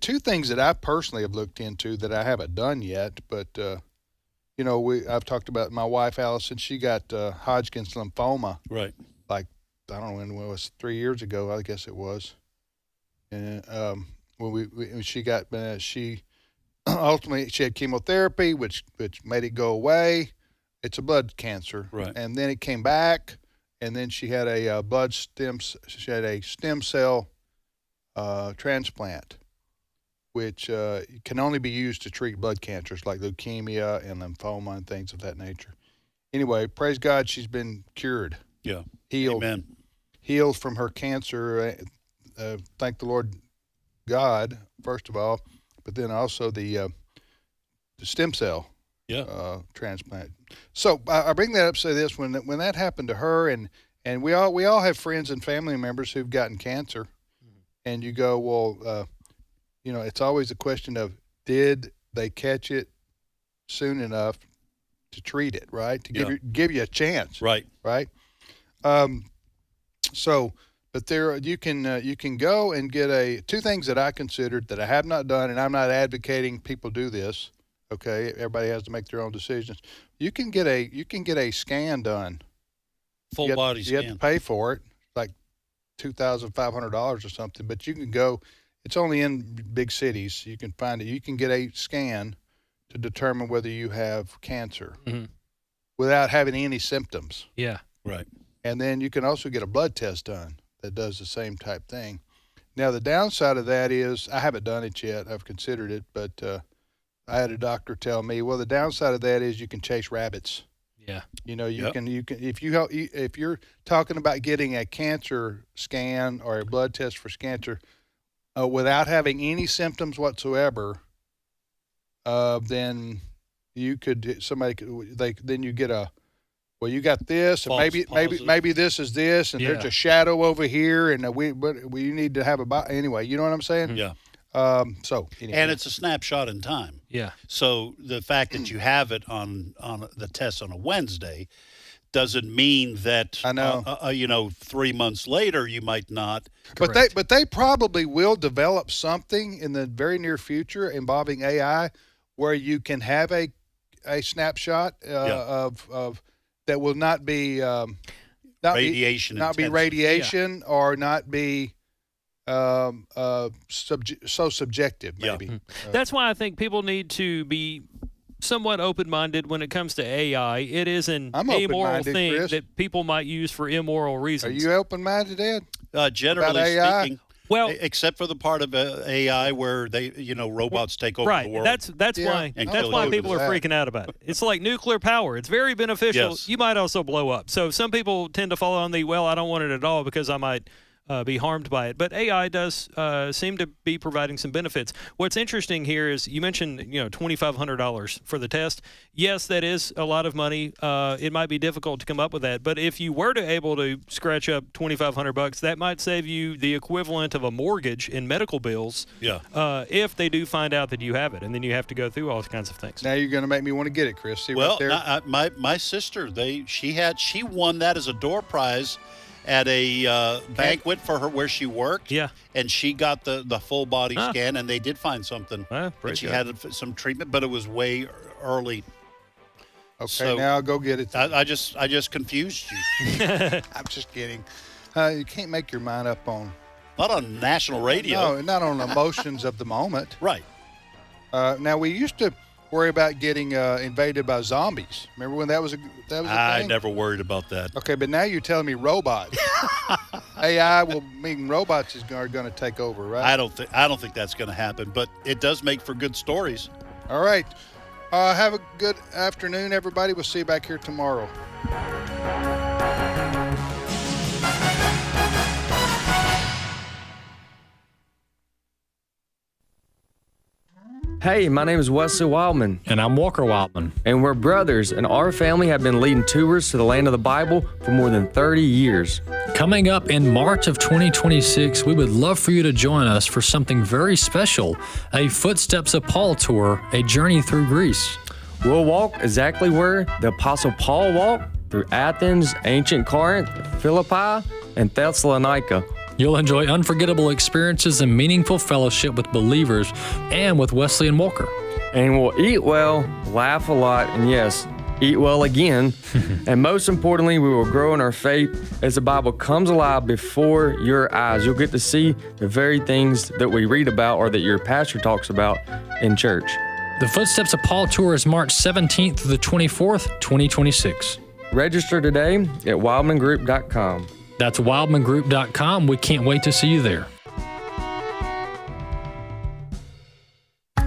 C: two things that I personally have looked into that I haven't done yet, but I've talked about my wife Allison. She got Hodgkin's lymphoma.
D: Right.
C: Like I don't know when it was, 3 years ago, I guess it was. And when she got she ultimately she had chemotherapy, which made it go away. It's a blood cancer,
D: right? And
C: then it came back, and then she had a stem cell transplant, which can only be used to treat blood cancers like leukemia and lymphoma and things of that nature. Anyway, praise God, she's been cured.
D: Yeah,
C: healed.
D: Amen.
C: Healed from her cancer. Thank the Lord God, first of all, but then also the stem cell transplant. So I bring that up to say this: when that happened to her, and we all have friends and family members who've gotten cancer, and you go, well, it's always a question of, did they catch it soon enough to treat it, right? To give you a chance,
D: right?
C: So. But there, you can go and get two things that I considered that I have not done, and I'm not advocating people do this. Okay, everybody has to make their own decisions. You can get a scan done,
D: full body scan.
C: You have to pay for it, like $2,500 or something. But you can go. It's only in big cities. You can find it. You can get a scan to determine whether you have cancer without having any symptoms.
F: Yeah,
D: right.
C: And then you can also get a blood test done that does the same type thing. Now, the downside of that is, I haven't done it yet. I've considered it, but I had a doctor tell me, well, the downside of that is you can chase rabbits.
F: Yeah.
C: You can if you're talking about getting a cancer scan or a blood test for cancer without having any symptoms whatsoever, then you get a, well, you got this, and maybe this is this, and there's a shadow over here, and we need to have anyway. You know what I'm saying?
D: Yeah.
C: So anyway.
D: And it's a snapshot in time.
F: Yeah.
D: So the fact that you have it on the test on a Wednesday doesn't mean that
C: I know
D: 3 months later you might not.
C: But they probably will develop something in the very near future involving AI where you can have a snapshot of that will not be
D: radiation,
C: or not be so subjective. Maybe
F: that's why I think people need to be somewhat open-minded when it comes to AI. It is an amoral thing, Chris, that people might use for immoral reasons.
C: Are you open-minded, Ed?
D: Generally speaking. Well, except for the part of AI where robots take over the world.
F: That's why people are freaking out about it. It's like nuclear power. It's very beneficial.
D: Yes.
F: You might also blow up. So some people tend to follow on I don't want it at all because I might be harmed by it. But AI does seem to be providing some benefits. What's interesting here is you mentioned $2,500 for the test. Yes, that is a lot of money. It might be difficult to come up with that, but if you were able to scratch up $2,500, that might save you the equivalent of a mortgage in medical bills.
D: Yeah.
F: If they do find out that you have it, and then you have to go through all kinds of things.
C: Now you're going to make me want to get it, Chris. See
D: well,
C: right there?
D: my sister, she won that as a door prize at a banquet for her where she worked.
F: Yeah.
D: And she got the full body scan, and they did find something.
F: And
D: she had some treatment, but it was way early.
C: Okay,
D: so
C: now I'll go get it.
D: I just confused you.
C: I'm just kidding. You can't make your mind up on.
D: Not on national radio.
C: No, not on emotions of the moment.
D: Right.
C: Now, we used to worry about getting invaded by zombies. Remember when that was a thing?
D: I never worried about that.
C: Okay, but now you're telling me robots. AI will mean robots are going to take over, right?
D: I don't think that's going to happen, but it does make for good stories.
C: All right. Have a good afternoon, everybody. We'll see you back here tomorrow.
H: Hey, my name is Wesley Wildmon.
V: And I'm Walker Wildmon.
H: And we're brothers, and our family have been leading tours to the land of the Bible for more than 30 years.
V: Coming up in March of 2026, we would love for you to join us for something very special, a Footsteps of Paul tour, a journey through Greece.
H: We'll walk exactly where the Apostle Paul walked, through Athens, ancient Corinth, Philippi, and Thessalonica.
V: You'll enjoy unforgettable experiences and meaningful fellowship with believers and with Wesley and Walker.
H: And we'll eat well, laugh a lot, and yes, eat well again. And most importantly, we will grow in our faith as the Bible comes alive before your eyes. You'll get to see the very things that we read about or that your pastor talks about in church.
V: The Footsteps of Paul tour is March 17th through the 24th, 2026.
H: Register today at wildmangroup.com.
V: That's wildmangroup.com. We can't wait to see you there.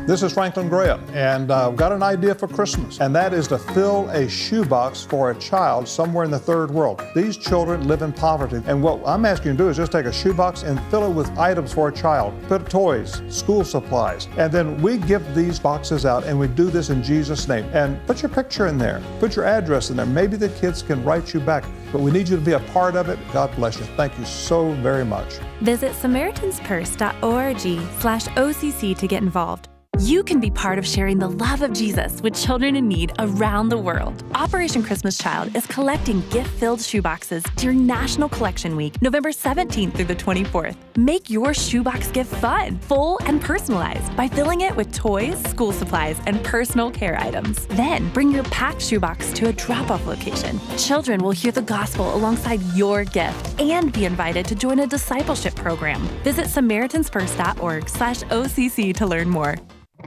I: This is Franklin Graham, and I've got an idea for Christmas, and that is to fill a shoebox for a child somewhere in the third world. These children live in poverty, and what I'm asking you to do is just take a shoebox and fill it with items for a child. Put toys, school supplies, and then we give these boxes out, and we do this in Jesus' name. And put your picture in there, put your address in there. Maybe the kids can write you back, but we need you to be a part of it. God bless you. Thank you so very much.
W: Visit SamaritansPurse.org/OCC to get involved. You can be part of sharing the love of Jesus with children in need around the world. Operation Christmas Child is collecting gift-filled shoeboxes during National Collection Week, November 17th through the 24th. Make your shoebox gift fun, full, and personalized by filling it with toys, school supplies, and personal care items. Then bring your packed shoebox to a drop-off location. Children will hear the gospel alongside your gift and be invited to join a discipleship program. Visit SamaritansPurse.org/OCC to learn more.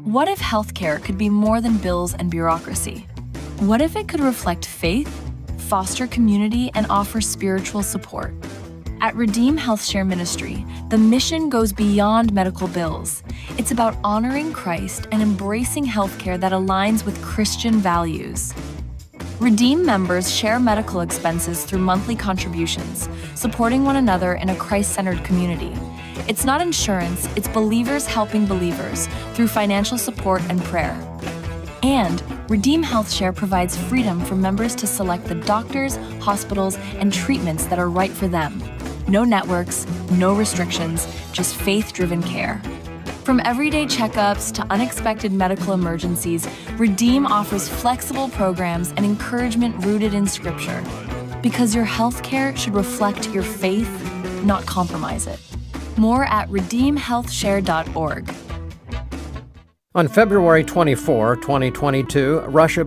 X: What if healthcare could be more than bills and bureaucracy? What if it could reflect faith, foster community, and offer spiritual support? At Redeem HealthShare Ministry, the mission goes beyond medical bills. It's about honoring Christ and embracing healthcare that aligns with Christian values. Redeem members share medical expenses through monthly contributions, supporting one another in a Christ-centered community. It's not insurance, it's believers helping believers through financial support and prayer. And Redeem HealthShare provides freedom for members to select the doctors, hospitals, and treatments that are right for them. No networks, no restrictions, just faith-driven care. From everyday checkups to unexpected medical emergencies, Redeem offers flexible programs and encouragement rooted in Scripture. Because your healthcare should reflect your faith, not compromise it. More at redeemhealthshare.org.
Y: On February 24, 2022, Russia